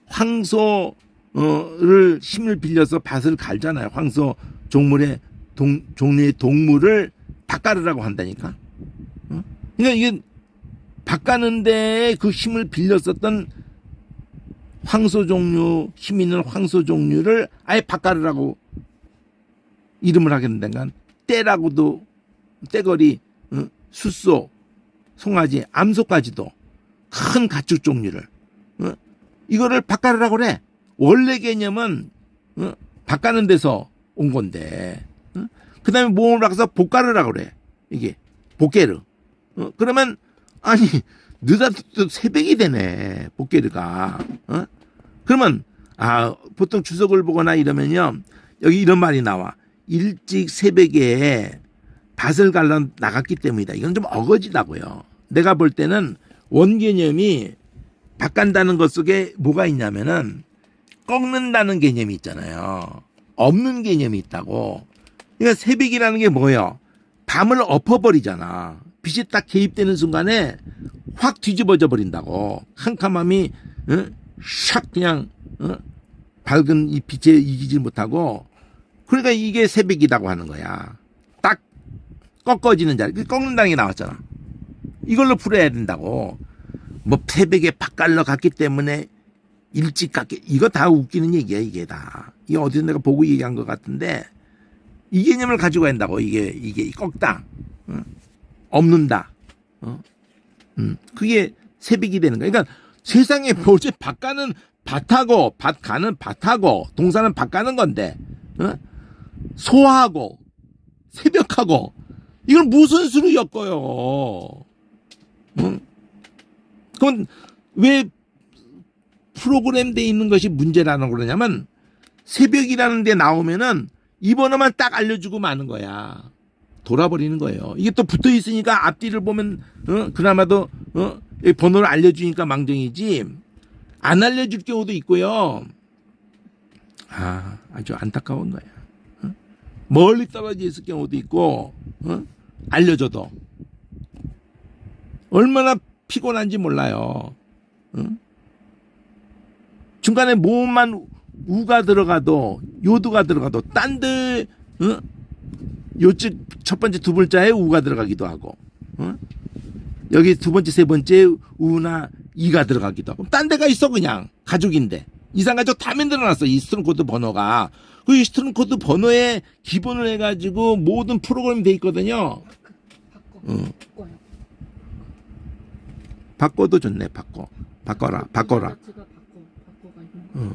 황소를 힘을 빌려서 밭을 갈잖아요. 황소 종류의 동물을 바까르라고 한다니까. 그러니까 이게 바까는데 그 힘을 빌렸었던 황소 종류, 힘 있는 황소 종류를 아예 바까르라고 이름을 하게 된다니까. 떼라고도, 떼거리, 숫소, 송아지, 암소까지도 큰 가축 종류를 이거를 바까르라고 그래. 원래 개념은 바까는 데서 온 건데 그 다음에 모음을 바꿔서 복가르라고 그래. 이게 복게르. 그러면 아니 느닷없이 새벽이 되네. 복게르가. 그러면 보통 주석을 보거나 이러면요 여기 이런 말이 나와. 일찍 새벽에 밭을 갈러 나갔기 때문이다. 이건 좀 어거지다고요. 내가 볼 때는 원개념이 바간다는 것 속에 뭐가 있냐면은 꺾는다는 개념이 있잖아요. 없는 개념이 있다고. 그러니까 새벽이라는 게 뭐예요? 밤을 엎어버리잖아. 빛이 딱 개입되는 순간에 확 뒤집어져 버린다고. 캄캄함이 샥 그냥 밝은 이 빛에 이기지 못하고. 그러니까 이게 새벽이라고 하는 거야. 딱 꺾어지는 자리. 꺾는다는 게 나왔잖아. 이걸로 풀어야 된다고. 뭐 새벽에 밭갈러 갔기 때문에 일찍 갔기. 이거 다 웃기는 얘기야 이게 다. 이게 어디서 내가 보고 얘기한 것 같은데 이 개념을 가지고 한다고. 이게 꺾다. 없는다. 그게 새벽이 되는 거야. 그러니까 세상에 뭐지 밭가는 밭하고 밭가는 밭하고 동사는 밭가는 건데 소하고 새벽하고 이걸 무슨 수로 엮어요? 그건 왜 프로그램 돼 있는 것이 문제라는 거냐면 새벽이라는 데 나오면은 이 번호만 딱 알려주고 마는 거야. 돌아버리는 거예요. 이게 또 붙어 있으니까 앞뒤를 보면 그나마도 번호를 알려주니까 망정이지 안 알려줄 경우도 있고요. 아주 안타까운 거야. 멀리 떨어져 있을 경우도 있고 알려줘도 얼마나 피곤한지 몰라요. 중간에 모음만 우가 들어가도 요두가 들어가도 딴데 요쪽 첫 번째 두 글자에 우가 들어가기도 하고 여기 두 번째 세 번째 우나 이가 들어가기도 하고 딴 데가 있어. 그냥 가족인데 이상가족 다 만들어놨어. 이 스트롱코드 번호가. 그 이 스트롱코드 번호에 기본을 해가지고 모든 프로그램이 돼 있거든요. 바꿔요. 바꿔도 좋네. 바꿔라. 바꿔가 있는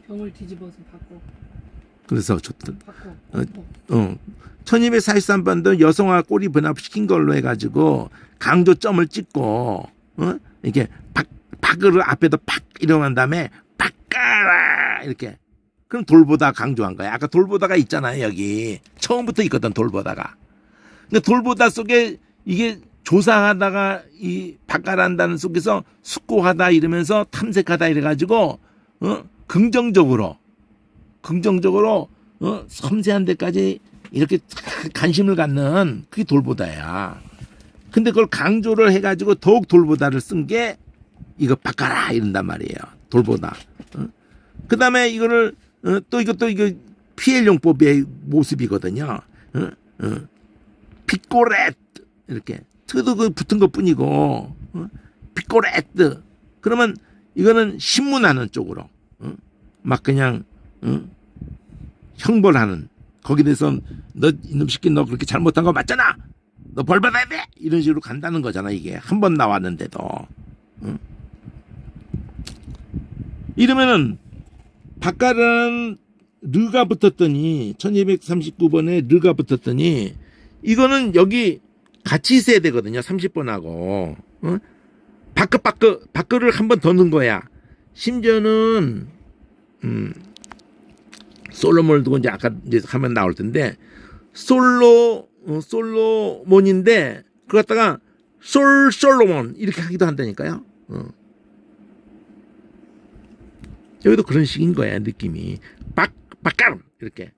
병을 뒤집어서 바꿔. 그래서 좋다. 바꿔. 1243번도 여성화 꼬리 분합시킨 걸로 해가지고 강조점을 찍고 이렇게 박을 앞에다 팍 이러한 다음에 바꿔라 이렇게. 그럼 돌보다 강조한 거야. 아까 돌보다가 있잖아요. 여기 처음부터 있거든. 돌보다가. 근데 돌보다 속에 이게 조사하다가 이 바꿔란다는 속에서 숙고하다 이러면서 탐색하다 이래가지고 긍정적으로 섬세한 데까지 이렇게 관심을 갖는 그게 돌보다야. 근데 그걸 강조를 해가지고 더욱 돌보다를 쓴 게 이거 바꿔라 이런단 말이에요. 돌보다. 그 다음에 이거를 또 이것도 이거 PL 용법의 모습이거든요. 피꼬레트 이렇게 트도 그 붙은 것 뿐이고 피꼬레트 그러면 이거는 신문하는 쪽으로 막 그냥 형벌하는 거기에 대해서 너 이놈 새끼 너 그렇게 잘못한 거 맞잖아. 너 벌 받아야 돼. 이런 식으로 간다는 거잖아. 이게 한 번 나왔는데도. 이러면은 박가라는 르가 붙었더니 1239번에 르가 붙었더니 이거는 여기 같이 있어야 되거든요. 30번하고 바크를 한 번 더 넣은 거야. 심지어는 솔로몬을 두고 이제 아까 이제 하면 나올 텐데 솔로몬인데 그걸 갖다가 솔로몬 이렇게 하기도 한다니까요. 여기도 그런 식인 거야. 느낌이 박가름 이렇게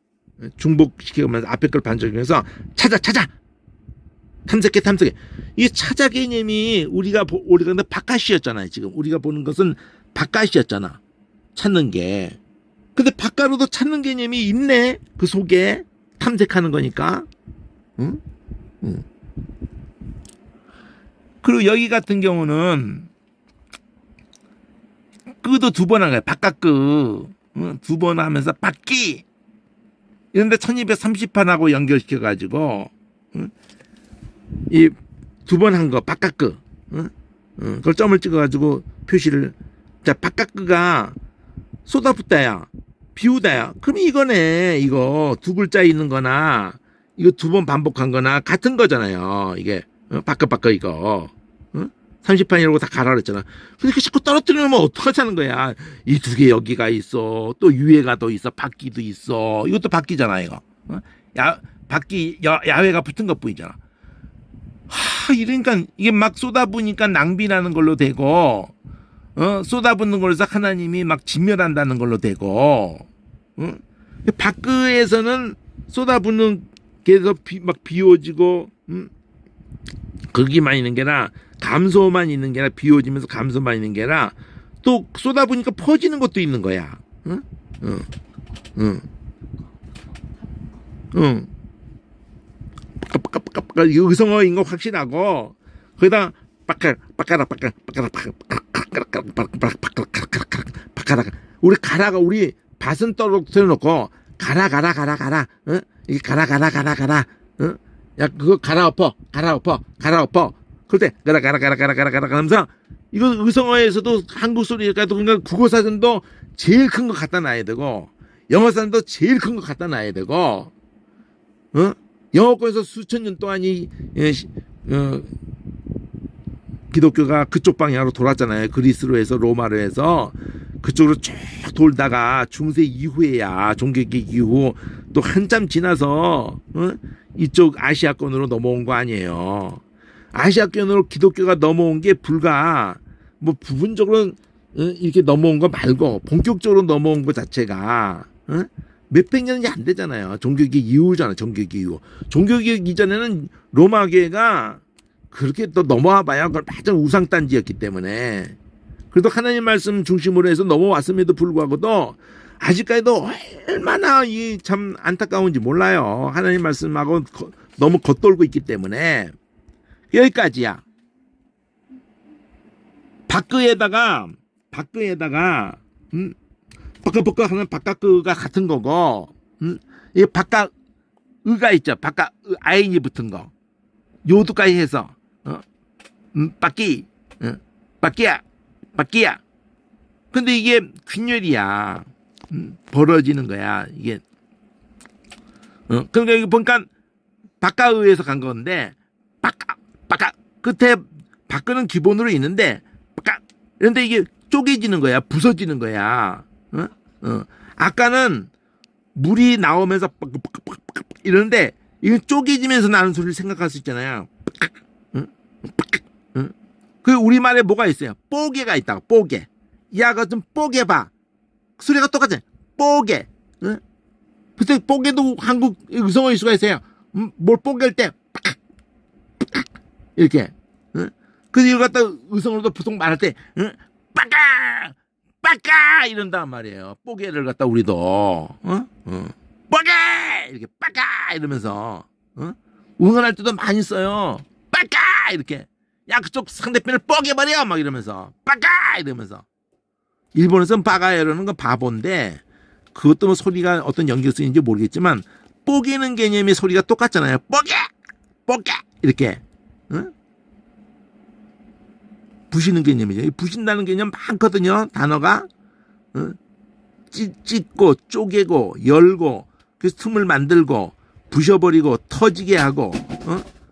중복시키면서 앞에 걸 반복해서 찾아 탐색해. 이 찾아 개념이 우리가 근데 바깥이었잖아요. 지금 우리가 보는 것은 바깥이었잖아. 찾는 게. 근데 바깥으로도 찾는 개념이 있네. 그 속에 탐색하는 거니까. 응? 그리고 여기 같은 경우는 끄도 두 번 한 거야. 바깥 두 번 하면서 바퀴. 이런데 1230판하고 연결시켜가지고 이 두 번 한 거 바깥 그걸 점을 찍어가지고 표시를 자 바깥가 쏟아붓다야 비우다야 그럼 이거네. 이거 두 글자 있는 거나 이거 두 번 반복한 거나 같은 거잖아요. 이게 바깥 이거 30판이라고 다 가라 그랬잖아. 근데 자꾸 떨어뜨리면 어떡하자는 거야. 이 두 개 여기가 있어. 또 위에가 더 있어. 바퀴도 있어. 이것도 바퀴잖아 이거. 바퀴 야외가 붙은 것 뿐이잖아. 이러니까 이게 막 쏟아부니까 낭비라는 걸로 되고 쏟아붓는 걸로 해서 하나님이 막 진멸한다는 걸로 되고 밖에서는 쏟아붓는 게서 막 비워지고 거기만 있는 게 아니라 감소만 있는 게 아니라 비워지면서 감소만 있는 게 아니라 또 쏟아부니까 퍼지는 것도 있는 거야. 의성어인 거 확실하고 거기다 우리 가라가 우리 밭은 떨어뜨려놓고 가라 이게 가라 야 그거 갈아엎어 그럴 때 가라 하면서 이거 의성어에서도 한국 소리가 그러니까 국어사전도 제일 큰 거 갖다 놔야 되고 영어사전도 제일 큰 거 갖다 놔야 되고 영어권에서 수천 년 동안 기독교가 그쪽 방향으로 돌았잖아요. 그리스로 해서 로마로 해서 그쪽으로 쭉 돌다가 중세 이후에야 종교개혁 이후 또 한참 지나서 이쪽 아시아권으로 넘어온 거 아니에요. 아시아권으로 기독교가 넘어온 게 불과 뭐 부분적으로 이렇게 넘어온 거 말고 본격적으로 넘어온 거 자체가 몇백 년이 안 되잖아요. 종교개혁 이후잖아. 종교개혁 이전에는 로마교회가 그렇게 또 넘어와 봐야 그걸 완전 우상단지였기 때문에 그래도 하나님 말씀 중심으로 해서 넘어왔음에도 불구하고도 아직까지도 얼마나 이 참 안타까운지 몰라요. 하나님 말씀하고 너무 겉돌고 있기 때문에 여기까지야. 밖에다가 버커 하는 바깥가 같은 거고 이 바깥 의가 있죠. 바깥 아인이 붙은 거 요도까지 해서 바퀴야 근데 이게 균열이야. 벌어지는 거야 이게. 그러니까 여기 보니까 바깥의에서 간 건데 바깥 끝에 바깥은 기본으로 있는데 바깥 그런데 이게 쪼개지는 거야. 부서지는 거야. 아까는 물이 나오면서 이러는데 이게 쪼개지면서 나는 소리를 생각할 수 있잖아요. 그 우리말에 뭐가 있어요? 뽀개가 있다고. 뽀개. 야가 좀 뽀개봐. 소리가 똑같아. 뽀개. 그때 뽀개도 한국 의성어일 수가 있어요. 뭘 뽀갤 때 이렇게. 그래서 이걸 갖다 의성어로도 보통 말할 때 빠까 이런단 말이에요. 뽀개를 갖다 우리도 뽀개 이렇게 빠까 이러면서 응원할 때도 많이 써요. 빠까 이렇게 야 그쪽 상대편을 뽀개버려 막 이러면서 빠까 이러면서 일본에서는 빠가야라는 건 바보인데 그것도 뭐 소리가 어떤 연결 쓰인지 모르겠지만 뽀개는 개념의 소리가 똑같잖아요. 뽀개! 뽀개! 이렇게. 응? 부시는 개념이죠. 이 부신다는 개념 많거든요. 단어가. 응? 찢고 쪼개고 열고 그래서 틈을 만들고 부셔버리고 터지게 하고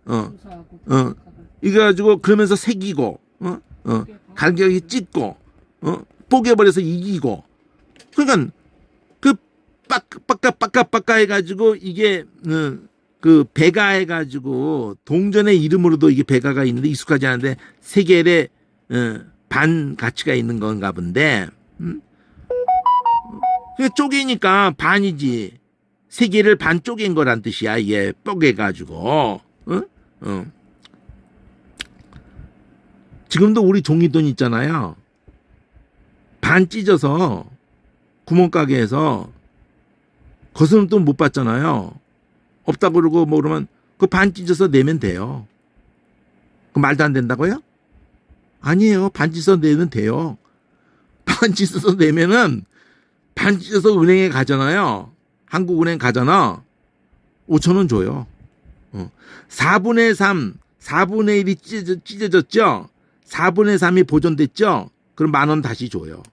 조사하고 이거 가지고 그러면서 새기고 간격이 찢고 뽀개버려서 이기고 그러니까 그 빡까 해가지고 이게 그 배가 해가지고 동전의 이름으로도 이게 배가가 있는데 익숙하지 않은데 세겔의 반 가치가 있는 건가 본데 그 쪼개니까 반이지 세계를 반 쪼갠 거란 뜻이야. 이게 뽀개가지고 지금도 우리 종이돈 있잖아요. 반 찢어서 구멍가게에서 거스름 돈 못 받잖아요. 없다 그러고 뭐 그러면 그 반 찢어서 내면 돼요. 그 말도 안 된다고요? 아니에요. 반 찢어서 내면 돼요. 반 찢어서 내면은 반 찢어서 은행에 가잖아요. 한국은행 가잖아. 5,000원 줘요. 4분의 3, 4분의 1이 찢어졌죠? 4분의 3이 보존됐죠? 그럼 10,000원 다시 줘요.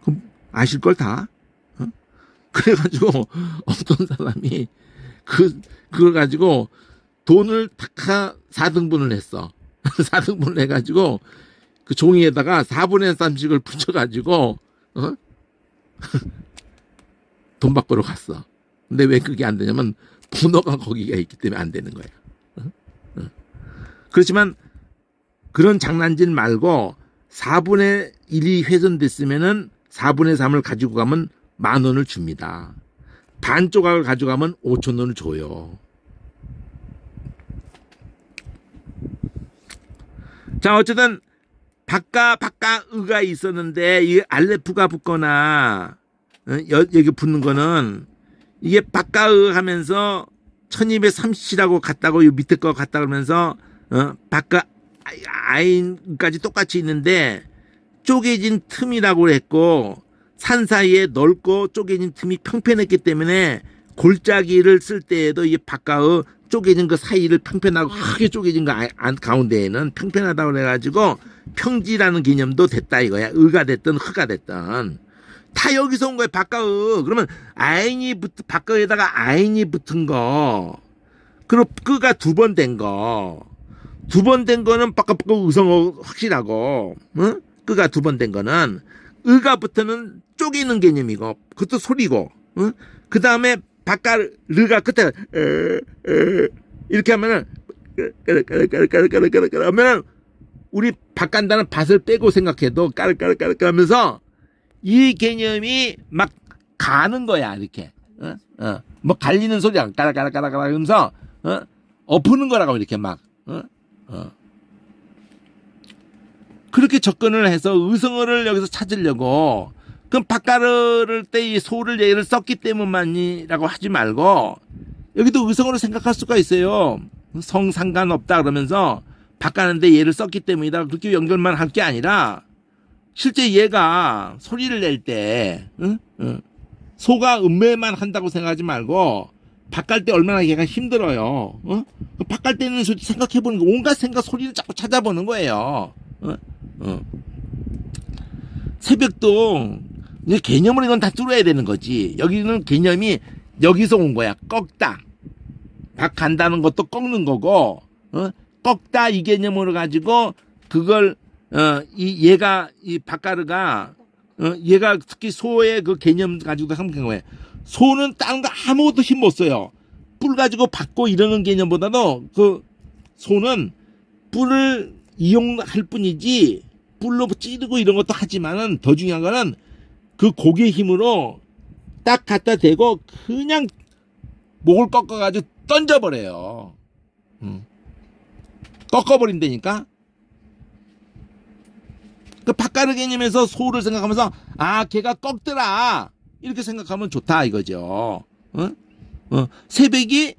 그럼 아실 걸 다? 그래가지고 어떤 사람이 그걸 가지고 돈을 다 4등분을 했어. 4등분을 해가지고 그 종이에다가 4분의 3씩을 붙여가지고 돈 바꾸러 갔어. 근데 왜 그게 안 되냐면 번호가 거기가 있기 때문에 안 되는 거야. 그렇지만 그런 장난질 말고 4분의 1이 훼손됐으면은 4분의 3을 가지고 가면 10,000원을 줍니다. 반 조각을 가져가면 5,000원을 줘요. 자, 어쨌든 바까의가 있었는데 이 알레프가 붙거나 여기 붙는 거는 이게 바까의 하면서 1230이라고 같다고 요 밑에 거 같다 그러면서 바까 아인까지 똑같이 있는데 쪼개진 틈이라고 했고 산 사이에 넓고 쪼개진 틈이 평평했기 때문에 골짜기를 쓸 때에도 이 바까의 쪼개진 그 사이를 평평하고 크게 쪼개진 거 가운데에는 평평하다고 그래가지고 평지라는 개념도 됐다 이거야. 의가 됐든 흐가 됐든 다 여기서 온 거야. 바까의. 그러면 바까에다가 아인이 붙은 거 그리고 끄가 2번 된 거 2번 된 거는 바까바까 의성어 확실하고 끄가 2번 된 거는 의가 붙으면 쪼개는 개념이고 그것도 소리고 그 다음에 바까르가 끝에 이렇게 하면은 하면은 우리 바간다는 밭을 빼고 생각해도 까르까르 하면서 이 개념이 막 가는 거야 이렇게 뭐 갈리는 소리야 까라까라 하면서 엎는 거라고 이렇게 막 그렇게 접근을 해서 의성어를 여기서 찾으려고 그럼 바까르를 때 이 소를 얘를 썼기 때문만이라고 하지 말고 여기도 의성어로 생각할 수가 있어요. 성 상관없다 그러면서 바까는데 얘를 썼기 때문이다 그렇게 연결만 할 게 아니라 실제 얘가 소리를 낼 때 소가 음매만 한다고 생각하지 말고 바깔 때 얼마나 얘가 힘들어요. 바깔 때는 생각해보는 거 온갖 생각 소리를 자꾸 찾아보는 거예요. 새벽도 개념으로 이건 다 뚫어야 되는 거지. 여기는 개념이 여기서 온 거야. 꺾다. 박 간다는 것도 꺾는 거고 꺾다 이 개념으로 가지고 그걸 얘가 이 바까르가 얘가 특히 소의 그 개념 가지고도 한번 거예요. 소는 다른 거 아무것도 힘 못 써요. 뿔 가지고 받고 이러는 개념보다도 그 소는 뿔을 이용할 뿐이지 뿔로 찌르고 이런 것도 하지만은 더 중요한 거는 그 고개 힘으로 딱 갖다 대고 그냥 목을 꺾어가지고 던져버려요. 꺾어버린다니까. 그 바까르 개념에서 소를 생각하면서 걔가 꺾더라 이렇게 생각하면 좋다 이거죠. 새벽이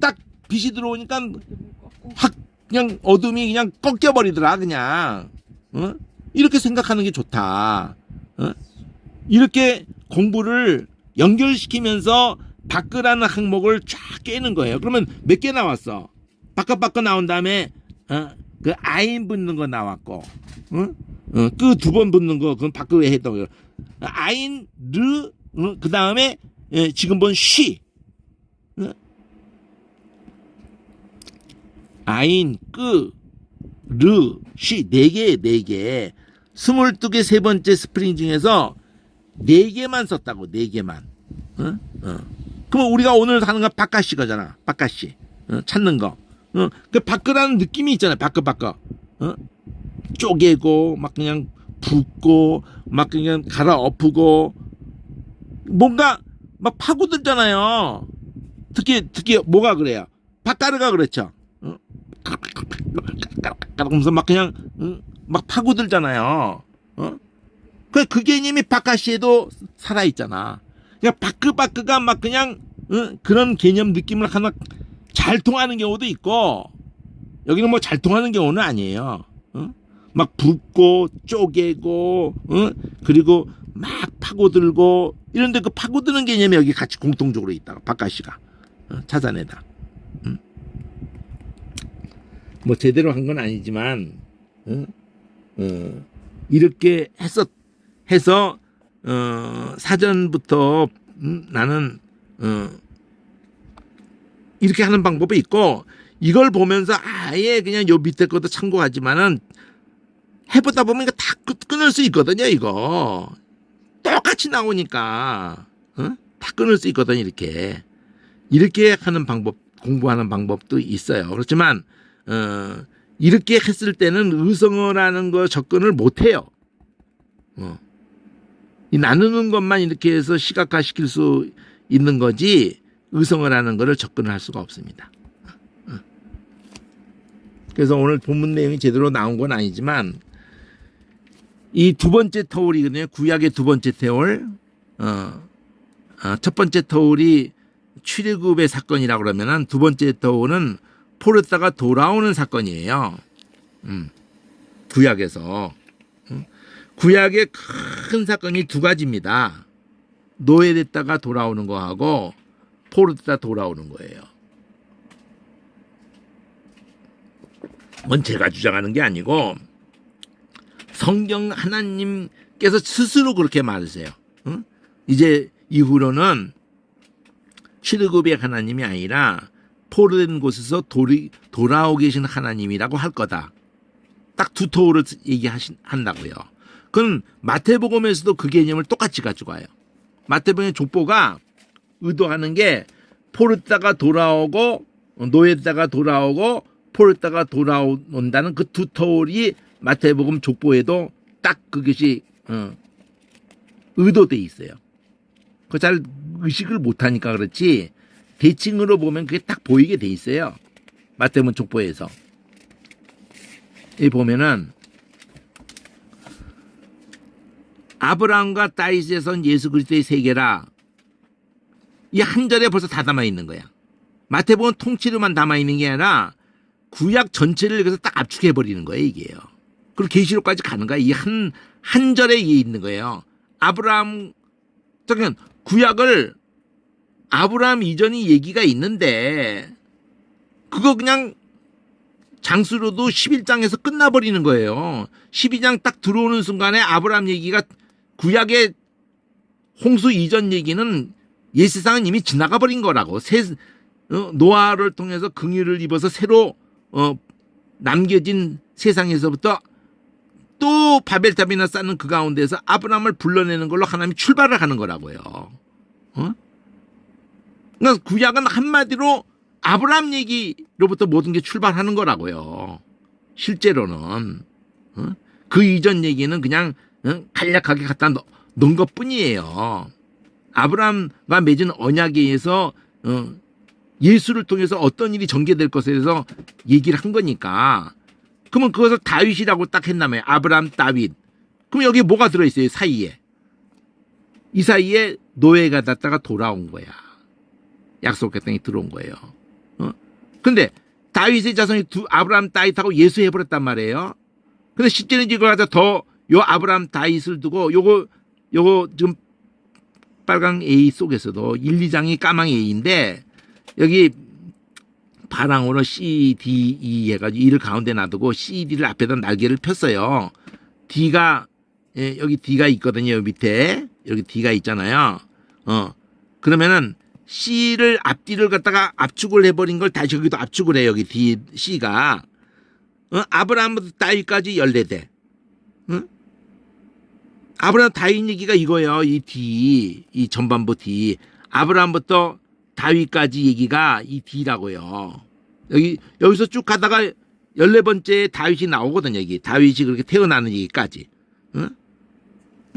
딱 빛이 들어오니까 확 그냥 어둠이 그냥 꺾여버리더라 그냥. 이렇게 생각하는 게 좋다. 이렇게 공부를 연결시키면서 바크라는 항목을 쫙 깨는 거예요. 그러면 몇 개 나왔어? 바크 나온 다음에 그 아인 붙는 거 나왔고, 그 두 번 붙는 거 그건 바크에 했던 거예요. 아인 르, 그 다음에 지금 본 쉬, 아인 끄 르, 쉬, 4개 22개 세 번째 스프링 중에서 4개만 썼다고. 4개만. 그럼 우리가 오늘 하는 건 바카시 거잖아. 바카시. 찾는 거. 그 바크라는 느낌이 있잖아요. 바크. 쪼개고 막 그냥 붓고 막 그냥 갈아엎고 뭔가 막 파고들잖아요. 특히 뭐가 그래요? 바카르가 그랬죠. 그러면서 막 그냥 막 파고들잖아요. 그 개념이 바카시에도 살아 있잖아. 그러니까 바크가 막 그냥 그런 개념 느낌을 하나 잘 통하는 경우도 있고, 여기는 뭐 잘 통하는 경우는 아니에요. 막 붓고 쪼개고 그리고 막 파고들고 이런데 그 파고드는 개념이 여기 같이 공통적으로 있다고 바카시가 찾아내다. 뭐 제대로 한 건 아니지만 이렇게 해서 사전부터 나는 이렇게 하는 방법이 있고, 이걸 보면서 아예 그냥 요 밑에 것도 참고하지만은 해보다 보면 이거 다 끊을 수 있거든요. 이거 똑같이 나오니까 다 끊을 수 있거든요. 이렇게 하는 방법, 공부하는 방법도 있어요. 그렇지만 이렇게 했을 때는 의성어라는 거 접근을 못해요. 이 나누는 것만 이렇게 해서 시각화시킬 수 있는 거지 의성어라는 거를 접근을 할 수가 없습니다. 그래서 오늘 본문 내용이 제대로 나온 건 아니지만 이 두 번째 터울이거든요. 구약의 두 번째 터울. 첫 번째 터울이 출애굽의 사건이라고 그러면은 두 번째 터울은 포르타가 돌아오는 사건이에요. 구약에서. 구약의 큰 사건이 두 가지입니다. 노예됐다가 돌아오는 거하고 포르타 돌아오는 거예요. 그건 제가 주장하는 게 아니고 성경 하나님께서 스스로 그렇게 말하세요. 이제 이후로는 출애굽의 하나님이 아니라 포로된 곳에서 돌아오 계신 하나님이라고 할 거다. 딱 두 토를 얘기한다고요. 그건 마태복음에서도 그 개념을 똑같이 가지고 와요. 마태복음의 족보가 의도하는 게 포르타가 돌아오고 노예다가 돌아오고 포르타가 돌아온다는 그 두 터울이 마태복음 족보에도 딱 그것이 의도돼 있어요. 그 잘 의식을 못하니까 그렇지 대칭으로 보면 그게 딱 보이게 돼 있어요. 마태복음 족보에서. 이 보면은 아브라함과 다윗의 선 예수 그리스도의 세계라, 이 한 절에 벌써 다 담아 있는 거야. 마태복음 통째로만 담아 있는 게 아니라 구약 전체를 여기서 딱 압축해 버리는 거예요, 이게요. 그리고 계시록까지 가는 거야. 이 한 절에 이게 있는 거예요. 아브라함, 잠깐 구약을 아브라함 이전이 얘기가 있는데 그거 그냥 장수로도 11장에서 끝나버리는 거예요. 12장 딱 들어오는 순간에 아브라함 얘기가, 구약의 홍수 이전 얘기는 옛 세상은 이미 지나가 버린 거라고. 노아를 통해서 긍휼을 입어서 새로 남겨진 세상에서부터 또 바벨탑이나 쌓는 그 가운데서 아브라함을 불러내는 걸로 하나님이 출발을 하는 거라고요. 그러니까 구약은 한마디로 아브라함 얘기로부터 모든 게 출발하는 거라고요. 실제로는 그 이전 얘기는 그냥 간략하게 갖다 놓은 것뿐이에요. 아브라함과 맺은 언약에 의해서 예수를 통해서 어떤 일이 전개될 것에 대해서 얘기를 한 거니까. 그러면 그것을 다윗이라고 딱 했나봐요. 아브라함, 다윗. 그럼 여기 뭐가 들어있어요? 사이에. 이 사이에 노예가 됐다가 돌아온 거야. 약속의 땅에 들어온 거예요. 근데 다윗의 자손이 아브라함, 다윗하고 예수 해버렸단 말이에요. 근데 실제는 이걸 가지고 더 요 아브라함 다윗을 두고 요거 지금 빨강 A 속에서도 1, 2장이 까망 A인데 여기 파랑으로 C, D, E 해가지고 E를 가운데 놔두고 C, D를 앞에다 날개를 폈어요. D가 여기 D가 있거든요. 밑에 여기 D가 있잖아요. 그러면은 C를 앞뒤를 갖다가 압축을 해버린 걸 다시 여기도 압축을 해요. 여기 D, C가 아브라함부터 다윗까지 14대. 아브라함 다윗 얘기가 이거예요. 이 D, 이 전반부 D. 아브라함부터 다윗까지 얘기가 이 D라고요. 여기서 쭉 가다가 14번째 다윗이 나오거든요. 여기 다윗이 그렇게 태어나는 얘기까지.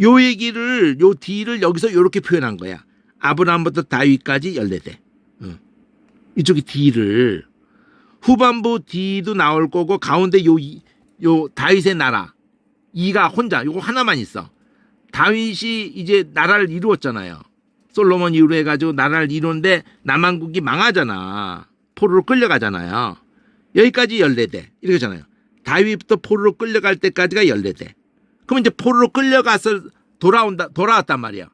요 얘기를 요 D를 여기서 이렇게 표현한 거야. 아브라함부터 다윗까지 14대. 이쪽이 D를 후반부 D도 나올 거고 가운데 요 다윗의 나라 이가 혼자 요거 하나만 있어. 다윗이 이제 나라를 이루었잖아요. 솔로몬 이후로 해가지고 나라를 이루는데 남한국이 망하잖아. 포로로 끌려가잖아요. 여기까지 14대 이렇게잖아요. 다윗부터 포로로 끌려갈 때까지가 14대. 그럼 이제 포로로 끌려가서 돌아왔단 말이야.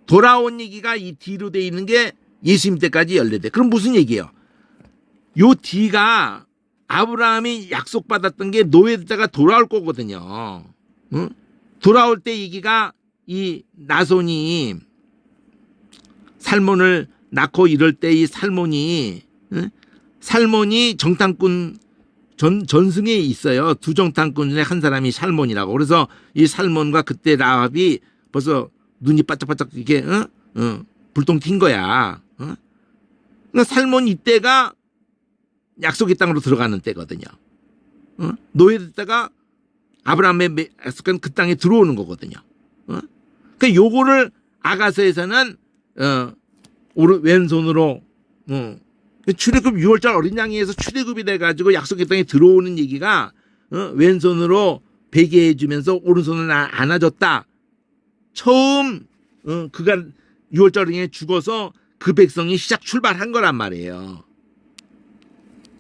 돌아온 얘기가 이 D로 돼 있는 게 예수님 때까지 14대. 그럼 무슨 얘기예요? 요 D가 아브라함이 약속받았던 게 노예되다가 돌아올 거거든요. 돌아올 때 얘기가 이 나손이 살몬을 낳고 이럴 때 이 살몬이 정탐꾼 전승에 있어요. 두 정탐꾼 중에 한 사람이 살몬이라고. 그래서 이 살몬과 그때 라합이 벌써 눈이 바짝바짝 이렇게 불똥 튄 거야. 그러니까 살몬 이때가 약속의 땅으로 들어가는 때거든요. 노예됐다가 아브라함의 약속한 그 땅에 들어오는 거거든요. 그러니까 요거를 아가서에서는 왼손으로 출애굽 6월절 어린 양에서 출애굽이 돼가지고 약속의 땅에 들어오는 얘기가 왼손으로 베게 해주면서 오른손을 안아줬다. 처음 그가 6월절 어린 양에 죽어서 그 백성이 시작 출발한 거란 말이에요.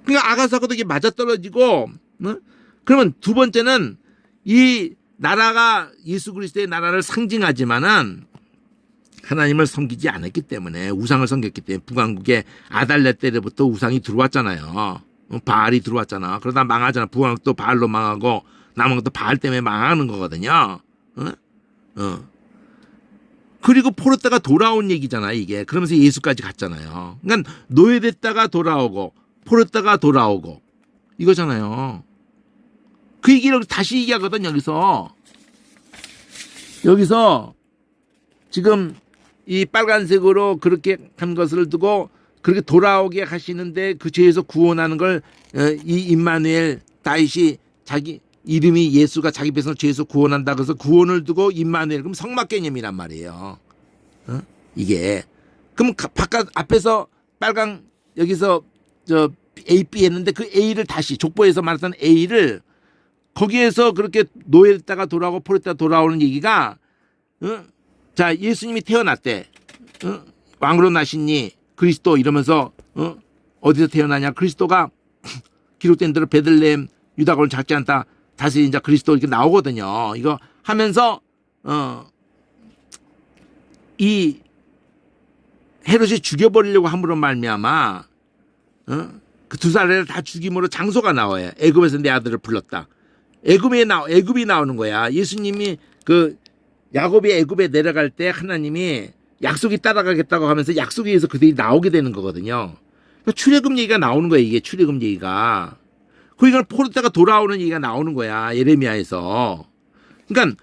그러니까 아가서하고도 이게 맞아떨어지고 그러면 두 번째는 이 나라가 예수 그리스도의 나라를 상징하지만은 하나님을 섬기지 않았기 때문에 우상을 섬겼기 때문에 북왕국에 아달랴 때부터 우상이 들어왔잖아요. 바알이 들어왔잖아. 그러다 망하잖아. 북왕국도 바알로 망하고 남왕국도 바알 때문에 망하는 거거든요. 그리고 포로다가 돌아온 얘기잖아 이게. 그러면서 예수까지 갔잖아요. 그러니까 노예됐다가 돌아오고 포로다가 돌아오고 이거잖아요. 그 얘기를 다시 얘기하거든 여기서 지금 이 빨간색으로 그렇게 한 것을 두고 그렇게 돌아오게 하시는데 그 죄에서 구원하는 걸 이 임마누엘 다윗이 자기 이름이 예수가 자기 백성을 죄에서 구원한다 그래서 구원을 두고 임마누엘 그럼 성막 개념이란 말이에요. 이게 그럼 바깥 앞에서 빨강 여기서 저 A, B 했는데 그 A를 다시 족보에서 말했던 A를 거기에서 그렇게 노예했다가 돌아오고 포로했다가 돌아오는 얘기가 자 예수님이 태어났대. 왕으로 나시니 그리스도 이러면서 어디서 태어나냐 그리스도가 기록된 대로 베들레헴 유다골 작지 않다 다시 이제 그리스도 이렇게 나오거든요. 이거 하면서 이 헤롯이 죽여버리려고 함으로 말미암아 그 두 사람을 다 죽임으로 장소가 나와요. 애굽에서 내 아들을 불렀다. 애굽이 나오는 거야. 예수님이 그 야곱이 애굽에 내려갈 때 하나님이 약속이 따라가겠다고 하면서 약속에 의해서 그들이 나오게 되는 거거든요. 그러니까 출애굽 얘기가 나오는 거야. 이게 출애굽 얘기가. 그러니까 포로다가 돌아오는 얘기가 나오는 거야. 예레미야에서. 그러니까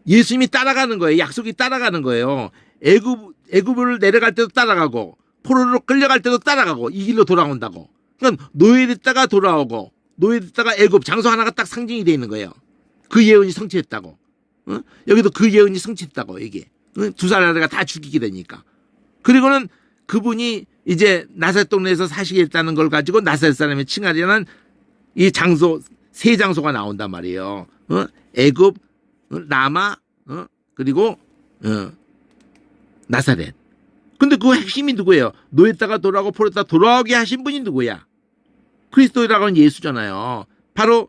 예수님이 따라가는 거예요. 약속이 따라가는 거예요. 애굽을 내려갈 때도 따라가고 포로로 끌려갈 때도 따라가고 이 길로 돌아온다고. 그러니까 노예됐다가 돌아오고 노예됐다가 애굽 장소 하나가 딱 상징이 돼 있는 거예요. 그 예언이 성취했다고. 여기도 그 예언이 성취했다고 이게. 두 사람가 다 죽이게 되니까. 그리고는 그분이 이제 나사렛 동네에서 사시겠다는 걸 가지고 나사렛 사람의 칭하려는 이 장소 세 장소가 나온단 말이에요. 애굽, 라마, 그리고 나사렛. 근데 그 핵심이 누구예요? 노예다가 돌아오고 포로다가 돌아오게 하신 분이 누구야? 그리스도라고 하는 예수잖아요. 바로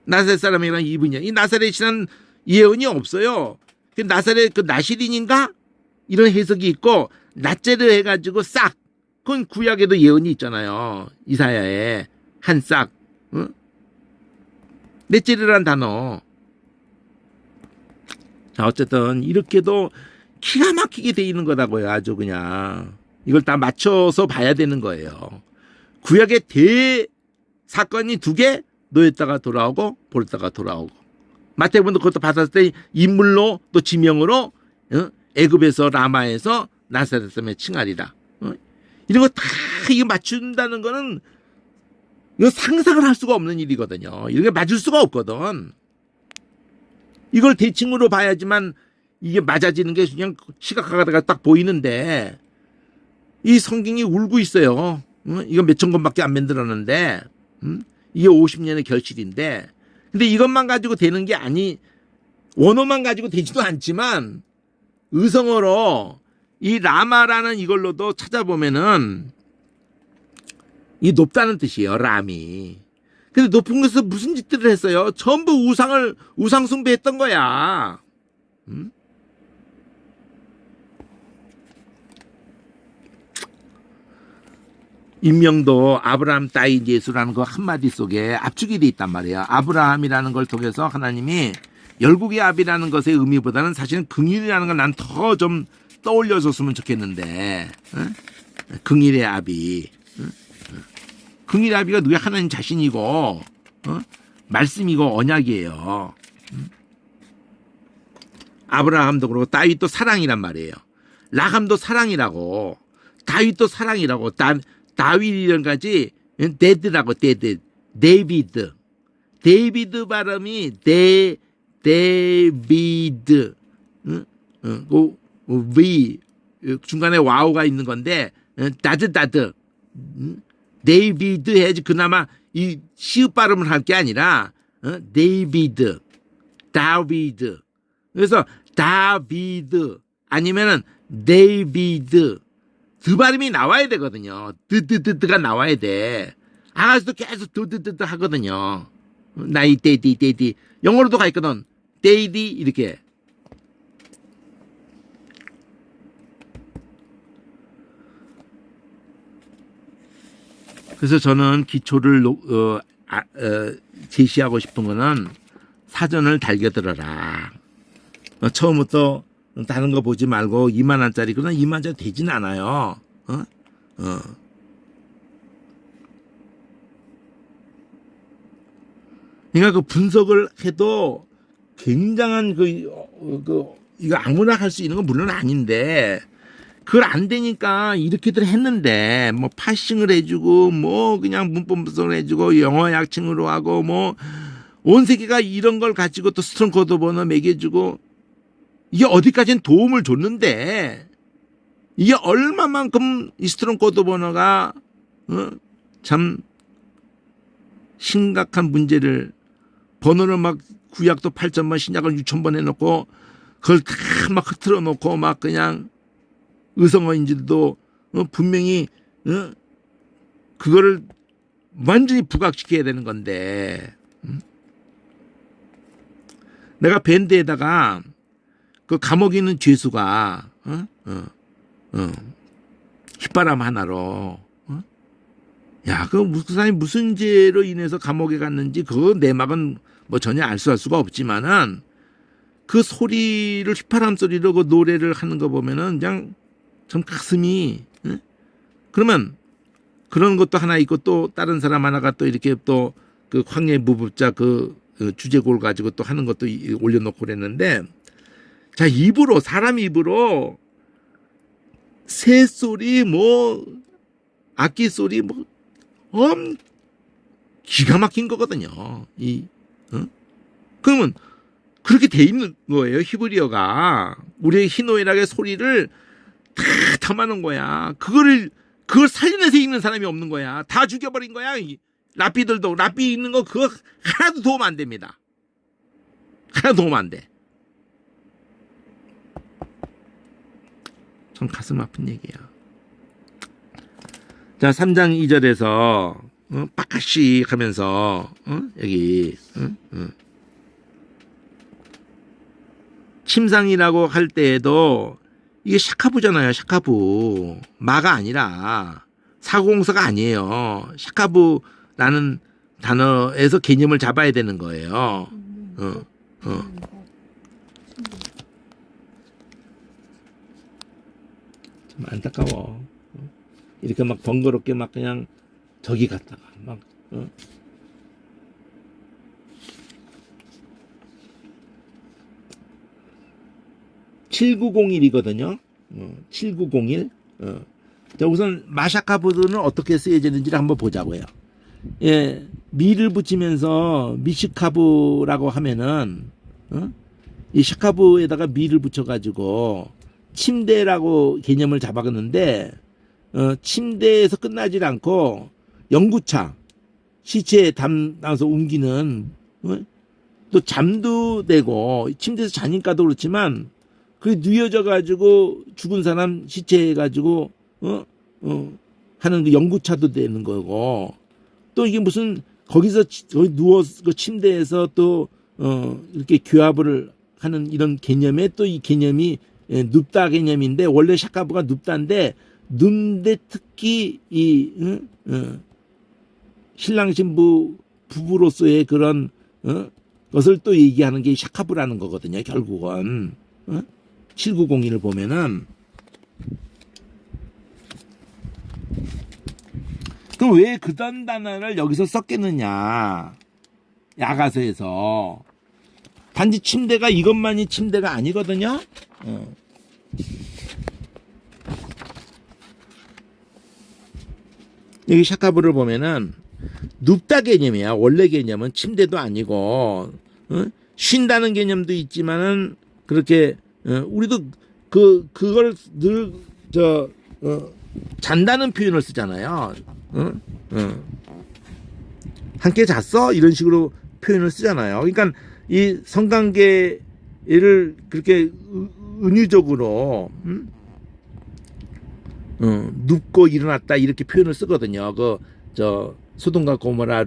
나사렛 사람이랑 이분이야. 이 나사렛이라는 예언이 없어요. 그 나사렛 그 나시린인가? 이런 해석이 있고 낫제르 해가지고 싹. 그건 구약에도 예언이 있잖아요. 이사야에 한 싹. 응? 낫제르란 단어. 자, 어쨌든 이렇게도 기가 막히게 돼 있는 거다고요. 아주 그냥 이걸 다 맞춰서 봐야 되는 거예요. 구약의 대사건이 두 개 노였다가 돌아오고 보렸다가 돌아오고 마태복음도 그것도 받았을 때 인물로 또 지명으로 애굽에서 라마에서 나사렛 사람의 칭하리라. 이런 거 다 이거 맞춘다는 거는 이거 상상을 할 수가 없는 일이거든요. 이런 게 맞을 수가 없거든. 이걸 대칭으로 봐야지만 이게 맞아지는 게 그냥 시각화가 딱 보이는데 이 성경이 울고 있어요. 이거 몇천 권밖에 안 만들었는데 이게 50년의 결실인데 근데 이것만 가지고 되는 게 아니 원어만 가지고 되지도 않지만 의성어로 이 라마라는 이걸로도 찾아보면은 이 높다는 뜻이에요. 람이. 근데 높은 곳에서 무슨 짓들을 했어요? 전부 우상 숭배했던 거야. 인명도 아브라함 따윈 예수라는 그 한마디 속에 압축이 돼 있단 말이에요. 아브라함이라는 걸 통해서 하나님이 열국의 압이라는 것의 의미보다는 사실은 긍휼이라는 걸 난 더 좀 떠올려줬으면 좋겠는데 긍휼의 압이 긍휼의 압이가 누가 하나님 자신이고 말씀이고 언약이에요. 아브라함도 그렇고 다윗도 사랑이란 말이에요. 라함도 사랑이라고 다윗도 사랑이라고 다윗이란 가지 데드라고 데이비드 발음이 데이비드 위 중간에 와우가 있는 건데 다드 데이비드 해야지 그나마 이 시읍 발음을 할 게 아니라 데이비드 다비드 그래서 다비드 아니면은 데이비드 드 발음이 나와야 되거든요. 드드드드가 나와야 돼. 아가씨도 계속 드드드드 하거든요. 나이 데이디 영어로도 가 있거든. 데이디 이렇게. 그래서 저는 기초를 제시하고 싶은 거는 사전을 달겨들어라. 처음부터 다른 거 보지 말고 2만 원짜리 그러나 2만 원짜리 되진 않아요. 그러니까 그 분석을 해도 굉장한 이거 아무나 할 수 있는 건 물론 아닌데 그걸 안 되니까 이렇게들 했는데 뭐 파싱을 해주고 뭐 그냥 문법 분석을 해주고 영어 약칭으로 하고 뭐 온 세계가 이런 걸 가지고 또 스트롱 코드 번호 매겨주고 이게 어디까지는 도움을 줬는데 이게 얼마만큼 이 스트롱 코드 번호가 참 심각한 문제를 번호를 막 구약도 8,000번 신약을 6,000번 해놓고 그걸 다 막 흐트러 놓고 막 그냥 의성어인지도 분명히 그거를 완전히 부각시켜야 되는 건데 내가 밴드에다가 그 감옥에 있는 죄수가 휘바람 하나로 야, 그 사람이 무슨 죄로 인해서 감옥에 갔는지 그 내막은 뭐 전혀 알 수가 없지만은 그 소리를 휘파람 소리로 그 노래를 하는 거 보면은 그냥 참 가슴이 그러면 그런 것도 하나 있고 또 다른 사람 하나가 또 이렇게 또 그 황해 무법자 그 주제곡을 가지고 또 하는 것도 올려놓고 그랬는데 자 입으로 사람 입으로 새 소리 뭐 악기 소리 뭐 기가 막힌 거거든요. 그러면 그렇게 돼 있는 거예요. 히브리어가 우리의 희노애락의 소리를 다 담아놓은 거야. 그걸 살려내서 읽는 사람이 없는 거야. 다 죽여버린 거야. 랍비들도 랍비 읽는 거 그거 하나도 도움 안 됩니다. 하나도 도움 안 돼. 참 가슴 아픈 얘기야. 자 3장 2절에서 빡가씩 하면서 여기 침상이라고 할 때에도 이게 샤카부잖아요. 샤카부. 마가 아니라 사고공사가 아니에요. 샤카부라는 단어에서 개념을 잡아야 되는 거예요. 참 안타까워. 이렇게 막 번거롭게 막 그냥 저기 갔다가 막 7901이거든요. 7901. 자, 우선 마샤카부드는 어떻게 쓰여지는지를 한번 보자고요. 예, 미를 붙이면서 미시카부라고 하면은 이 샤카부에다가 미를 붙여가지고 침대라고 개념을 잡아갔는데 침대에서 끝나질 않고 영구차 시체에 담아서 옮기는 또 잠도 되고 침대에서 자니까도 그렇지만 그게 누여져 가지고 죽은 사람 시체 해 가지고 하는 그 영구차도 되는 거고 또 이게 무슨 거기서 거기 누워서 그 침대에서 또 이렇게 교합을 하는 이런 개념에 또 이 개념이 눕다 개념인데 원래 샤카부가 눕다인데 눕는데 특히 이 신랑 신부 부부로서의 그런 것을 또 얘기하는 게 샤카부라는 거거든요. 결국은 7901을 보면은 그럼 왜 그런 단어를 여기서 썼겠느냐? 야가서에서 단지 침대가 이것만이 침대가 아니거든요. 여기 샤카부를 보면은 눕다 개념이야. 원래 개념은 침대도 아니고 쉰다는 개념도 있지만은 그렇게 우리도 그걸 늘 잔다는 표현을 쓰잖아요. 함께 잤어? 이런 식으로 표현을 쓰잖아요. 그러니까 이 성관계를 그렇게 은유적으로 눕고 일어났다 이렇게 표현을 쓰거든요. 소돔과 고모라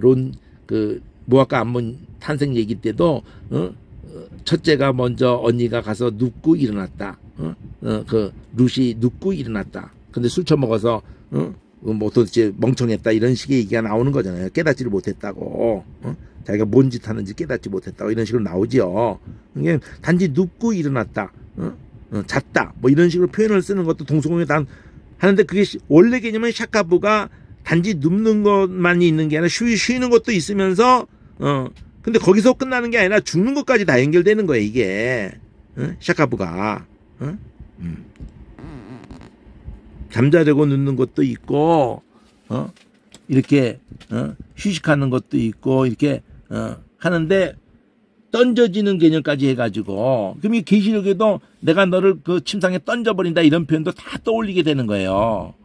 모압과 암몬 탄생 얘기 때도 첫째가 먼저 언니가 가서 눕고 일어났다. 룻이 눕고 일어났다. 근데 술 처먹어서 뭐 도대체 멍청했다 이런 식의 얘기가 나오는 거잖아요. 깨닫지를 못했다고. 자기가 뭔 짓 하는지 깨닫지 못했다고 이런 식으로 나오지요. 이게 단지 눕고 일어났다. 잤다. 뭐 이런 식으로 표현을 쓰는 것도 동서고금에 하는데 그게 원래 개념은 샤카부가 단지 눕는 것만이 있는 게 아니라 쉬는 것도 있으면서 근데 거기서 끝나는 게 아니라 죽는 것까지 다 연결되는 거예요, 이게. 샤카부가. 잠자려고 눕는 것도 있고, 이렇게, 휴식하는 것도 있고, 이렇게, 하는데, 던져지는 개념까지 해가지고, 그럼 이 계시록에도 내가 너를 그 침상에 던져버린다 이런 표현도 다 떠올리게 되는 거예요.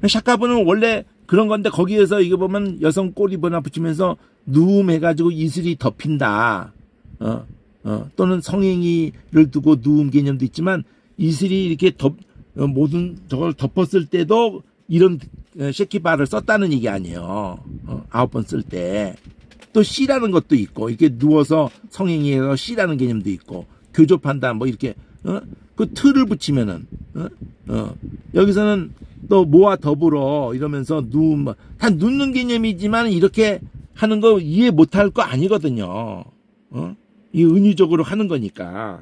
샤카부는 원래 그런 건데 거기에서 이거 보면 여성 꼬리 번화 붙이면서 누움해가지고 이슬이 덮인다. 또는 성행위를 두고 누움 개념도 있지만 이슬이 이렇게 모든 저걸 덮었을 때도 이런 셰키바를 썼다는 얘기 아니에요. 9번 쓸 때. 또 씨라는 것도 있고 이렇게 누워서 성행위해서 씨라는 개념도 있고 교접한다 뭐 이렇게 그 틀을 붙이면은 여기서는 또 뭐와 더불어 이러면서 다 눕는 개념이지만 이렇게 하는 거 이해 못할 거 아니거든요. 이 은유적으로 하는 거니까.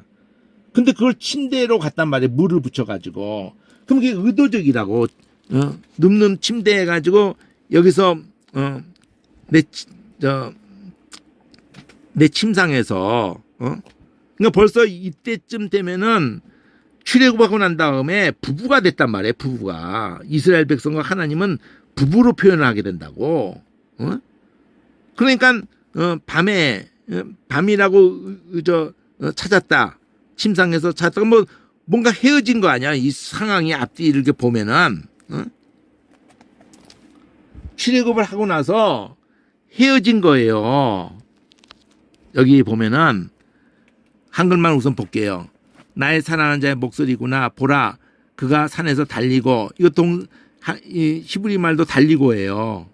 근데 그걸 침대로 갔단 말이에요. 물을 붙여가지고. 그럼 그게 의도적이라고. 눕는 침대 해가지고 여기서 내 침상에서 그러니까 벌써 이때쯤 되면은 출애굽하고 난 다음에 부부가 됐단 말이에요. 부부가 이스라엘 백성과 하나님은 부부로 표현을 하게 된다고. 그러니까 밤이라고 찾았다. 침상에서 찾았다. 뭐 뭔가 헤어진 거 아니야. 이 상황이 앞뒤 이렇게 보면은 출애굽을 하고 나서 헤어진 거예요. 여기 보면은 한글만 우선 볼게요. 나의 사랑하는 자의 목소리구나. 보라, 그가 산에서 달리고 이거 히브리 말도 달리고예요.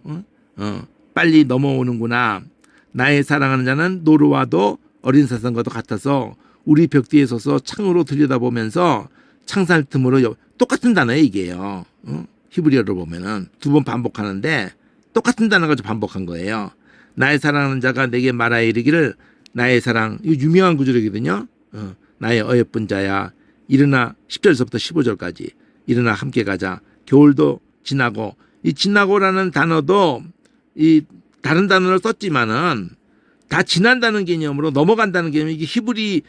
빨리 넘어오는구나. 나의 사랑하는 자는 노루와도 어린 사슴과도 같아서 우리 벽 뒤에 서서 창으로 들여다보면서 창살 틈으로 똑같은 단어예요 이게요. 히브리어로 보면은 두 번 반복하는데 똑같은 단어가 반복한 거예요. 나의 사랑하는 자가 내게 말하여 이르기를 나의 사랑, 이거 유명한 구절이거든요. 나의 어여쁜 자야 일어나 10절서부터 15절까지 일어나 함께 가자. 겨울도 지나고, 이 지나고라는 단어도 이 다른 단어를 썼지만은 다 지난다는 개념으로 넘어간다는 개념이 이게 히브리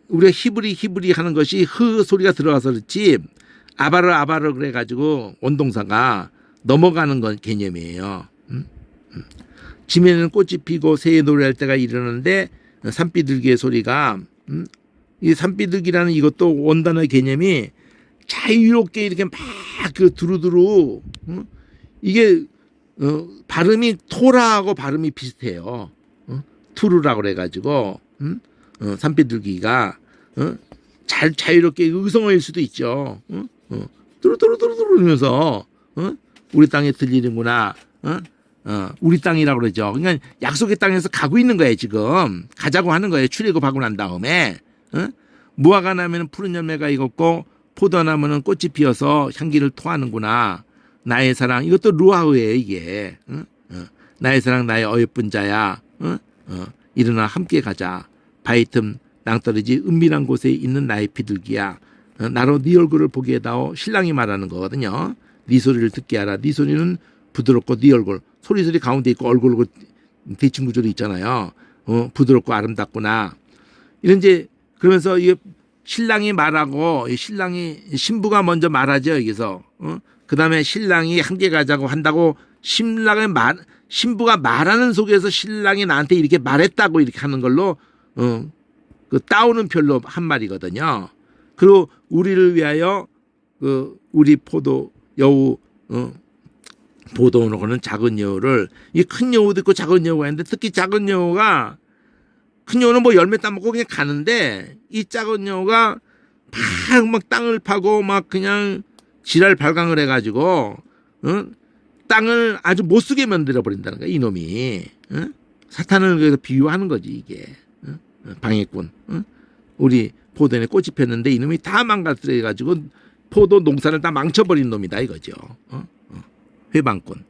우리가 히브리 하는 것이 흐 소리가 들어가서 그렇지 아바르 그래가지고 원동사가 넘어가는 건 개념이에요. 지면에는 꽃이 피고 새의 노래할 때가 이르는데 산비둘기의 소리가 이 산비둘기라는 이것도 원단어의 개념이 자유롭게 이렇게 막 두루두루 이게 발음이 토라하고 발음이 비슷해요. 투루라고 그래가지고 산비둘기가 자유롭게 의성어일 수도 있죠. 뚜루뚜루뚜루뚜루 이러면서 우리 땅에 들리는구나. 우리 땅이라고 그러죠. 그러니까 약속의 땅에서 가고 있는 거예요 지금. 가자고 하는 거예요. 출애굽하고 난 다음에. 무화과 나무는 푸른 열매가 익었고 포도나무는 꽃이 피어서 향기를 토하는구나. 나의 사랑, 이것도 루아흐예요 이게. 나의 사랑 나의 어여쁜 자야. 일어나 함께 가자. 바위 틈 낭떠러지 은밀한 곳에 있는 나의 비둘기야. 나로 네 얼굴을 보게 해다오. 신랑이 말하는 거거든요. 네 소리를 듣게 하라. 네 소리는 부드럽고 네 얼굴. 소리 가운데 있고 얼굴 대칭 구조로 있잖아요. 부드럽고 아름답구나. 이런 이제 그러면서 이 신랑이 말하고 신부가 먼저 말하죠 여기서. 그 다음에 신랑이 함께 가자고 한다고 신부가 말하는 속에서 신랑이 나한테 이렇게 말했다고 이렇게 하는 걸로 그 따오는 별로 한 말이거든요. 그리고 우리를 위하여 우리 포도 여우 보도노는 작은 여우를 이 큰 여우도 있고 작은 여우가 있는데 특히 작은 여우가 큰 여우는 뭐 열매 따먹고 그냥 가는데 이 작은 여우가 막 땅을 파고 막 그냥 지랄 발광을 해가지고 땅을 아주 못 쓰게 만들어 버린다는 거야 이놈이. 사탄을 그래서 비유하는 거지 이게. 방해꾼. 우리 포도에 꽃이 폈는데 이놈이 다 망가뜨려 가지고 포도 농사를 다 망쳐버린 놈이다 이거죠. 회방꾼.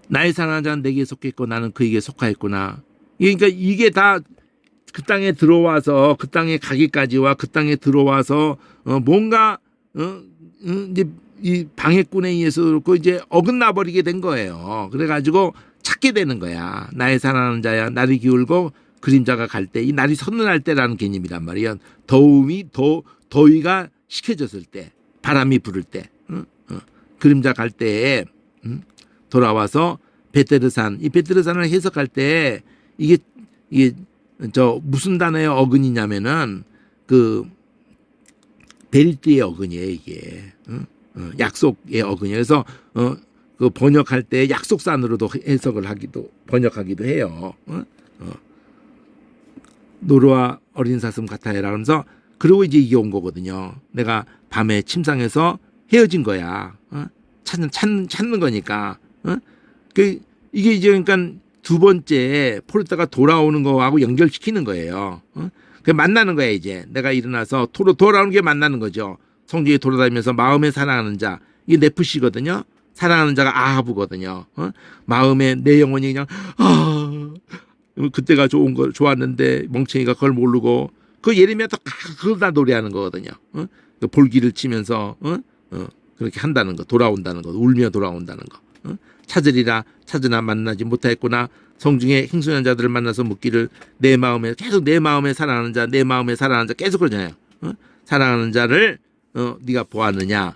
나의 사랑하는 자는 내게 속했고 나는 그에게 속하였구나. 그러니까 이게 다 그 땅에 들어와서 그 땅에 가기까지와 그 땅에 들어와서 뭔가 이제 이 방해꾼에 의해서 그렇고 이제 어긋나 버리게 된 거예요. 그래가지고 찾게 되는 거야. 나의 사랑하는 자야 날이 기울고 그림자가 갈 때, 이 날이 서늘할 때라는 개념이란 말이야. 더위가 식혀졌을 때, 바람이 부를 때, 그림자 갈 때에 돌아와서 베테르산, 이 베테르산을 해석할 때 이게 무슨 단어의 어근이냐면은 그 베리트의 어근이에요 이게. 약속의 어근이에요. 그래서 그 번역할 때 약속산으로도 번역하기도 해요. 노루와 어린 사슴 같아요라 그러면서 그리고 이제 이게 온 거거든요. 내가 밤에 침상에서 헤어진 거야. 찾는 거니까. 이게 이제 그러니까 두 번째 포르타가 돌아오는 거하고 연결시키는 거예요. 그 만나는 거야 이제. 내가 일어나서 돌아오는 게 만나는 거죠. 성중에 돌아다니면서 마음에 사랑하는 자. 이게 네프시거든요. 사랑하는 자가 아하브거든요. 마음에 내 영혼이 그냥 그때가 좋았는데 멍청이가 그걸 모르고 그 예레미야도 그걸 다 노래하는 거거든요. 그 볼기를 치면서 그렇게 한다는 거, 돌아온다는 거, 울며 돌아온다는 거. 찾으리라 찾으나 만나지 못하였구나. 성중에 행순한 자들을 만나서 묻기를 내 마음에 계속 내 마음에 사랑하는 자, 내 마음에 사랑하는 자 계속 그러잖아요. 사랑하는 자를 네가 보았느냐.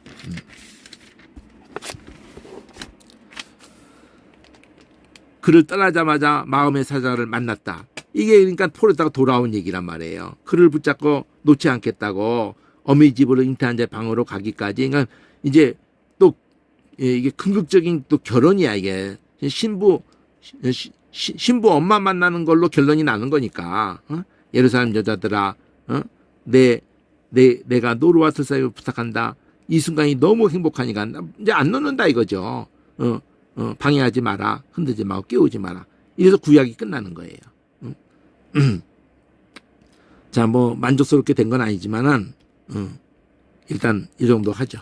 그를 떠나자마자 마음의 사자를 만났다. 이게 그러니까 포르타가 돌아온 얘기란 말이에요. 그를 붙잡고 놓지 않겠다고 어미 집으로 잉태한 자 방으로 가기까지. 그러니까 이제 또 이게 긍극적인 또 결혼이야 이게. 신부 엄마 만나는 걸로 결론이 나는 거니까. 예루살렘 여자들아, 내가 노루와 들사이를 부탁한다. 이 순간이 너무 행복하니까 이제 안 놓는다 이거죠. 방해하지 마라, 흔들지 말고 깨우지 마라. 이래서 구약이 끝나는 거예요. 자, 뭐 만족스럽게 된 건 아니지만은 일단 이 정도 하죠.